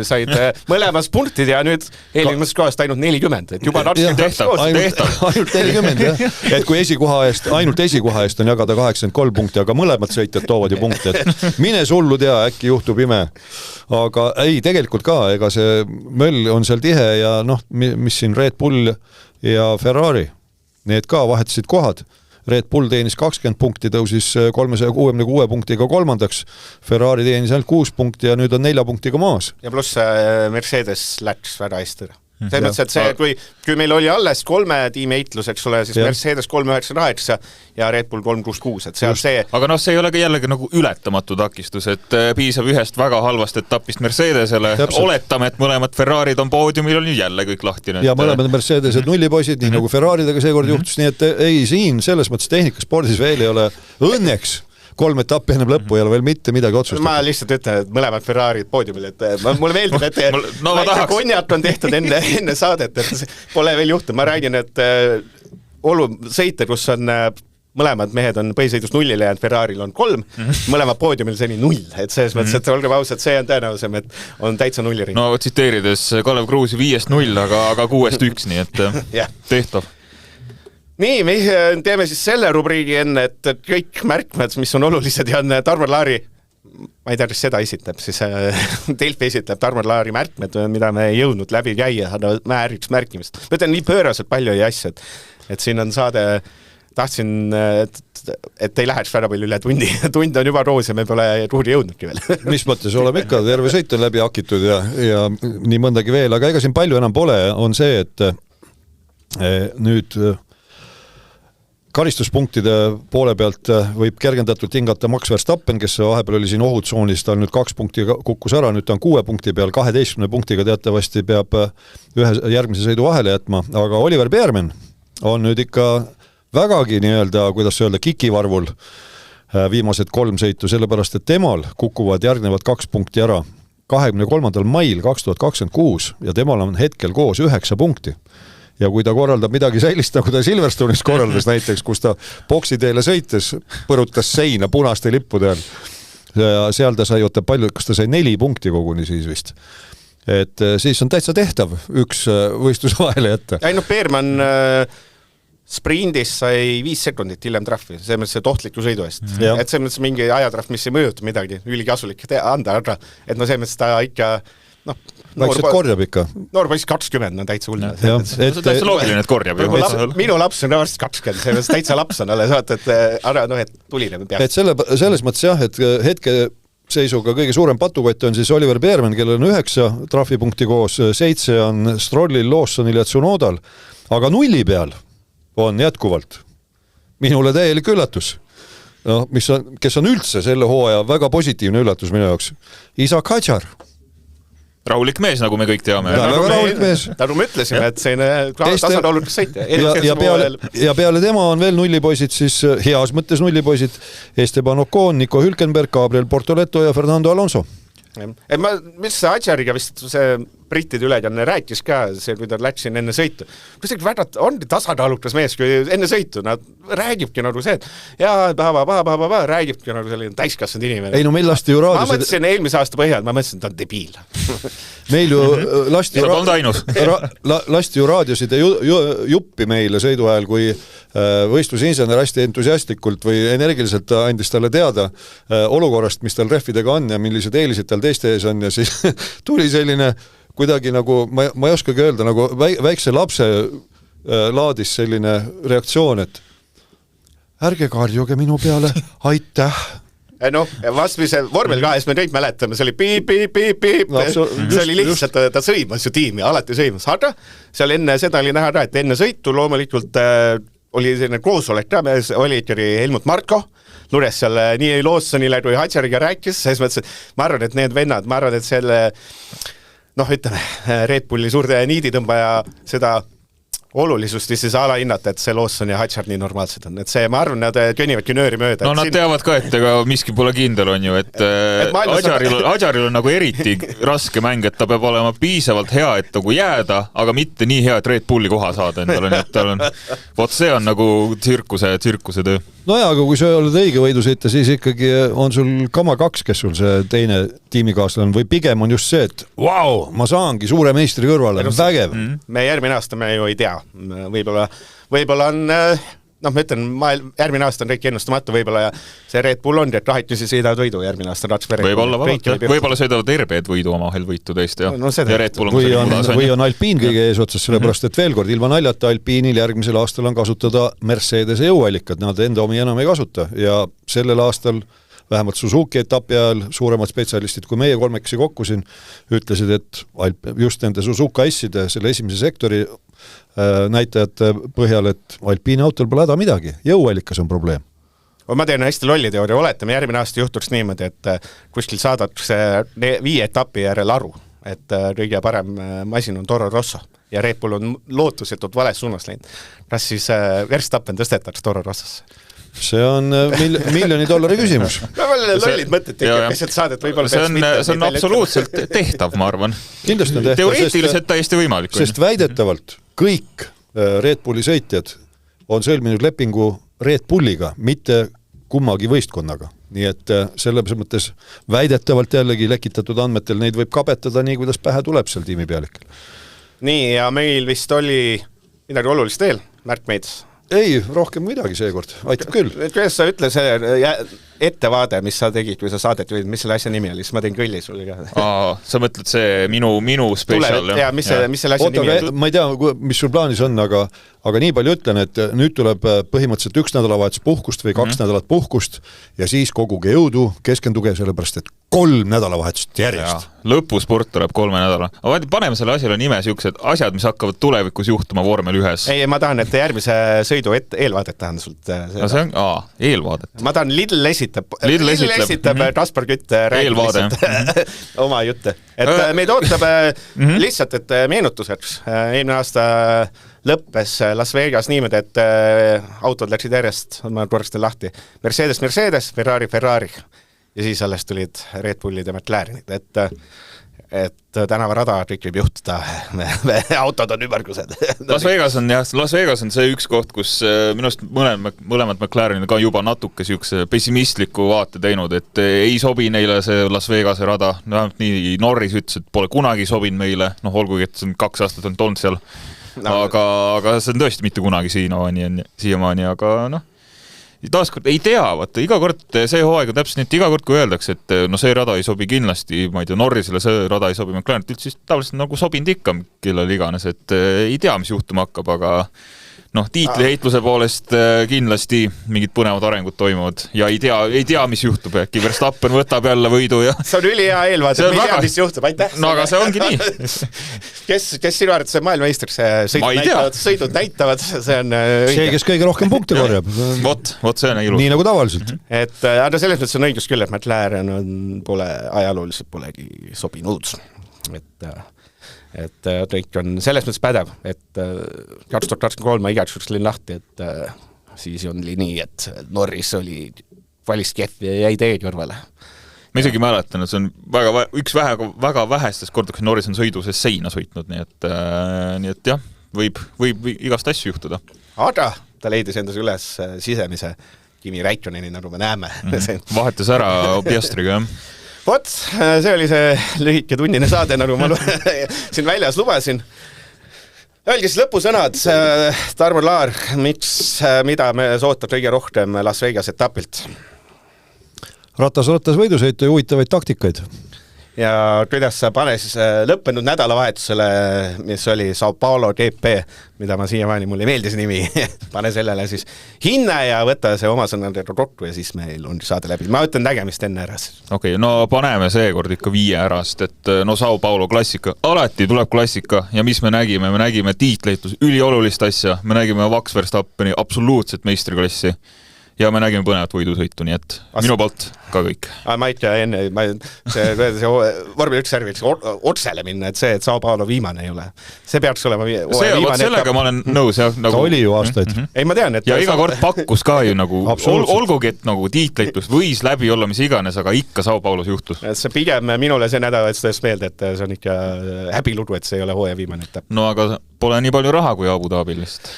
said mõlemas punktid ja nüüd eelmisest kohast ainult 40, et juba ainult 40, jah. Et kui ainult esikoha eest on jagada 83 punkti, aga mõlemad sõitjad toovad ju punkte, et mine sullu tea, äkki juhtub ime. Aga ei, tegelikult ka, ega see möll on seal tihe ja noh, mis siin Red Bull ja Ferrari, need ka vahetasid kohad. Red Bull teenis 20 punkti, tõusis 366 punktiga 3. Ferrari teenis ainult 6 punkti ja nüüd on 4 punktiga maas. Ja pluss Mercedes läks väga hästi. See mõttes, et see, kui meil oli alles 3 tiimi eitluseks, eks ole, siis Mercedes 398 ja Red Bull 366, et seal see... Aga noh, see ei ole ka jällegi nagu ületamatu takistus, et piisab ühest väga halvast etapist Mercedesele, oletame, et mõlemad Ferrarid on poodiumil, on jälle kõik lahti. Ja mõlemad Mercedesed nullipoisid, nii nagu Ferraridega seekord juhtus, nii et ei, siin selles mõttes tehnikaspordis veel ei ole õnneks 3 etappi ennem lõppu ei ole veel mitte midagi otsustada. Ma lihtsalt ütlen, et mõlemad Ferrarid poodiumil, et mulle meeldib, et väike konjat on tehtud enne saadet, et pole veel juhtunud. Ma räägin, et sõite, kus on mõlemad mehed on põhisõidus 0 ja Ferraril on 3, mõlemad poodiumil seni 0, et selles mõttes, et olge ausad, see on tõenäosem, et on täitsa 0 ring. No tsiteerides Kalev Kruusi 5-0, aga 6-1, nii et tehtav. Nii, me teeme siis selle rubriigi enne, et kõik märkmed, mis on olulised ja on Tarmo Laari, ma ei tea, kes seda esitab, siis Delfi esitab Tarmo Laari märkmed, mida me ei jõudnud läbi käia, aga määriks märkimist. Ma ütlen nii pööraselt palju asju, et siin on saade, tahtsin, et ei läheks väga palju üle tundi. Tund on juba roos ja me pole ruuri jõudnudki veel. Mis mõttes oleme ikka, terve sõit on läbi hakitud ja nii mõndagi veel, aga ega siin palju enam pole, on see, et nüüd karistuspunktide poole pealt võib kergendatult hingata Max Verstappen, kes vahepeal oli siin ohutsoonis, ta nüüd 2 punkti kukkus ära, nüüd ta on 6 punkti peal, 12 punktiga teatavasti peab ühe järgmise sõidu vahele jätma, aga Oliver Bearman on nüüd ikka vägagi nii-öelda, kuidas öelda, kikivarvul viimased 3 sõitu, sellepärast, et temal kukuvad järgnevad 2 punkti ära 23. mail 2026 ja temal on hetkel koos 9 punkti. Ja kui ta korraldab midagi sellist, nagu ta Silverstone'is korraldas näiteks, kus ta boksiteele sõites põrutas seina punaste lippude all. Ja seal ta sai palju, kas ta sai 4 punkti koguni siis vist. Et siis on täitsa tehtav üks võistluse vahele jätta. Ainult Beerman sprindis sai 5 sekundit hiljem trahvi, see mõttes tohtliku sõidu eest. Et see mõttes mingi ajatrahv, mis ei mõjuta midagi, ülikasulik anda, aga et no see mõttes ta ikka Vaikselt korjab ikka. Noor poiss 20 on täitsa hull. See on täitsa loogiline, et korjab. Minu laps on varsti 20, see on täitsa laps on alles, et tuline peaks. Et selles mõttes jah, et hetke seisuga kõige suurem patukott on siis Oliver Bearman, kellel on 9 trahvipunkti koos, 7 on Strollil, Lawsonil ja Tsunodal, aga 0 peal on jätkuvalt minule täielik üllatus. No, kes on üldse selle hooaja väga positiivne üllatus minu jaoks. Isaac Hadjar. rahulik mees, nagu me kõik teame. Väga rahulik mees. Tänu me ütlesime, et selline tasakaalukas sõitja. Ja peale tema on veel nullipoisid, siis heas mõttes nullipoisid Esteban Ocon, Nico Hülkenberg, Gabriel Portoleto ja Fernando Alonso. Mis see Adjariga vist see brittide ülekanne rääkis ka, see, kui ta läksin enne sõitu. Kusagi väga on tasakaalukas mees, kui enne sõitu, nad räägibki nagu see, et räägibki nagu selline täiskasvanud inimene. Ei, no meil lasti ju raadios... Ma mõtlesin eelmise aasta põhjal, ma mõtlesin, et ta on debiil. Meil ju lasti ju raadiosid juppi meile sõidu ajal, kui võistlusinsener hästi entusiastlikult või energiliselt andis talle teada olukorrast, mis tal rehvidega on ja millised eelised tal teiste ees on ja siis tuli selline kuidagi nagu, ma ei oskagi öelda, nagu väikse lapse laadis selline reaktsioon, et ärge karjuge minu peale, aitäh. No, vastmise vormel 2 me kõik mäletame, see oli piip. See oli lihtsalt, ta sõimas ju tiimi, alati sõimas. Aga seal enne seda oli näha, et enne sõitu loomulikult oli selline koosolek, oli ikkagi Helmut Marko, lures seal nii Lawsonile kui Hadjariga rääkis, siis mõtlesin, ma arvan, et need vennad, ma arvan, et selle ütleme, Red Bulli suurde niiditõmbaja seda olulisust siis alahinnata, et see Lawson ja Hadjar nii normaalsed on. Et see, ma arvan, nad kõnnivadki nööri mööda. No nad teavad ka, et ega miski pole kindel on ju, et Hadjaril on nagu eriti raske mäng, et ta peab olema piisavalt hea, et nagu jääda, aga mitte nii hea, et Red Bulli koha saada endale. Nii et tal on, vot see on nagu tsirkuse töö. No jaa, aga kui sa oled õige võidu sõita, siis ikkagi on sul Kama 2, kes sul see teine tiimikaaslan, või pigem on just see, et vau, ma saangi suure meistri kõrvale, vägev. Me järgmine aasta me ju ei tea. Võib-olla on, ma ütlen, järgmine aasta on kõik ennustamatu, võib-olla see Red Bull on, et rahitusi sõidavad võidu järgmine aasta. Võib-olla sõidavad RB-d võidu omahel võitu teist ja Red Bull või on Alpine kõige ees otsas, sellepärast et veel kord, ilma naljata Alpine'il järgmisel aastal on kasutada Mercedese jõuallikad, nad enda omi enam ei kasuta ja sellel aastal vähemalt Suzuki etapi ajal suuremad spetsialistid, kui meie kolmekesi kokku siin, ütlesid, et just nende Suzuka S-ide selle esimese sektori näitajate põhjal, et Alpine autol pole häda midagi, jõuallikas on probleem. Ma teen hästi lolli teooria, oletame järgmine aasta juhtuks niimoodi, et kuskil saadakse 5 etapi järel aru, et kõige parem masin on Toro Rosso ja Red Bull on lootusetult vales suunas läinud. Kas siis Verstappen tõstetaks Toro Rossosse? See on $1 miljoni küsimus. No veel lollid mõtted tekib, saadet võib-olla see on absoluutselt tehtav, ma arvan. Kindlasti on tehtav. Teoreetiliselt täiesti võimalik. Sest väidetavalt kõik Red Bulli sõitjad on sõlminud lepingu Red Bulliga, mitte kummagi võistkonnaga. Nii et selles mõttes väidetavalt jällegi lekitatud andmetel neid võib kabetada nii, kuidas pähe tuleb seal tiimi pealik. Nii, ja meil vist oli midagi olulist veel, märkmeid. Ei, rohkem midagi seekord, aitab küll. Kuidas sa ütle see ettevaade, mis sa tegid, kui sa saadet võid, mis selle asja nimi oli, siis ma teen kõlli sulle ka. Sa mõtled see minu spetsial. Ja mis selle asja nimi on? Ma ei tea, mis sul plaanis on, aga nii palju ütlen, et nüüd tuleb põhimõtteliselt 1 nädalavahetus puhkust või 2 nädalat puhkust ja siis koguge jõudu, keskenduge sellepärast, et 3 nädalavahetust järjest. Lõpusport tuleb 3 nädala. Aga paneme selle asjale nime siuksed asjad, mis hakkavad tulevikus juhtuma vormel 1. Ei, ma tahan, et järgmise sõidu eelvaadet tahan sult. No see on, eelvaadet. Ma tahan Lidl esitab Kaspar Kütt räägib oma jutte. Et meid ootab lihtsalt, et meenutuseks. Eelmine aasta lõppes Las Vegas niimoodi, et autod läksid järjest, ma korrastan lahti. Mercedes, Ferrari ja siis alles tulid Red Bullid ja McLarenid, et tänavarada kõik võib juhtuda, autod on ümbergused. Las Vegas on see üks koht, kus minust mõlemad McLarenid ka juba natuke siukse pessimistliku vaate teinud, et ei sobi neile see Las Vegase rada, nii Norris ütles, et pole kunagi sobinud meile, olgugi, et see on 2 aastat on tolnud seal, aga see on tõesti mitte kunagi siiamaani, aga taaskord ei tea, vaata, iga kord see hooaeg on täpselt nii, et iga kord, kui öeldakse, et see rada ei sobi kindlasti, ma ei tea, Norrisele see rada ei sobi, McLaren üldse siis tavaliselt nagu sobinud ikka, kellel iganes, et ei tea, mis juhtuma hakkab, aga tiitliheitluse poolest kindlasti mingid põnevad arengud toimuvad ja ei tea, mis juhtub, äkki Verstappen võtab jälle võidu ja... See on üli hea eelvaade, me ei tea, mis juhtub, aitäh! No aga see ongi nii. Kes sinu arvates see maailmeistriks sõidud näitavad, see on õige. See, kes kõige rohkem punkte korjab. Vot see on ilus. Nii nagu tavaliselt. Aga selles mõttes on õigus küll, et McLaren pole ajalooliselt polegi sobinud. et kõik on selles mõttes pädev, et 2023 ma igaks juhuks olin lahti, et siis oli nii, et Norris oli valist kehv ja jäi tee kõrvale. Ma isegi mäletan, et see on väga vähestest kordades Norris on sõidu sees seina sõitnud, nii et jah, võib igast asju juhtuda. Aga ta leidis endas üles sisemise Kimi Räikköneni, nagu me näeme. Vahetas ära Piastriga, jah. Vot, see oli see lühike tunnine saade, nagu ma siin väljas lubasin. Öelge siis lõpusõnad, Tarmo Laar, mida me sootad kõige rohkem Las Vegas etapilt? Ratas võidusõitu ja huvitavaid taktikaid. Ja kuidas sa pane siis lõppenud nädalavahetusele, mis oli Sao Paulo GP, mida ma siiamaani mulle meeldis nimi, pane sellele siis hinne ja võta see oma sõnadega kokku ja siis meil on saade läbi. Ma ütlen nägemist enne ära. Okei, no paneme seekord ikka 5 ära, sest et no Sao Paulo klassika, alati tuleb klassika ja mis me nägime tiitleitus, üliolulist asja, me nägime Max Verstappeni absoluutset meistriklassi ja me nägime põnevat võidusõitu, nii et minu poolt ka kõik. Ma ei tea enne, see vormi 1 serviks otsele minna, et see, et Sao Paulo viimane ei ole. See peaks olema viimane. Sellega ma olen nõus. Ta oli ju aastaid. Ei, ma tean, et... Ja iga kord pakkus ka ju nagu, olgugi, et nagu tiitleitus võis läbi olla mis iganes, aga ikka Sao Paulos juhtus. See pigem minule see nädal, et seda meelde, et see on ikka häbilugu, et see ei ole hooaja viimane etapp. No aga pole nii palju raha kui Abu Dhabil lihtsalt.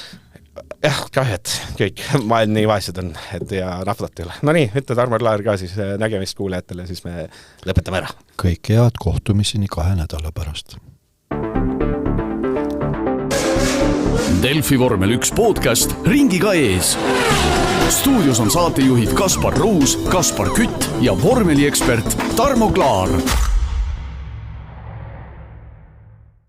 Jah, kahjad, kõik maailm nii vaesed on, et ja naftat ei ole. No nii, ütle Tarmo Laar ka siis nägemist kuulajatele, siis me lõpetame ära. Kõik head kohtumiseni 2 nädala pärast. Delfi vormel 1 podcast ringiga ees. Stuudios on saatejuhid Kaspar Ruus, Kaspar Kütt ja vormeliekspert Tarmo Klaar.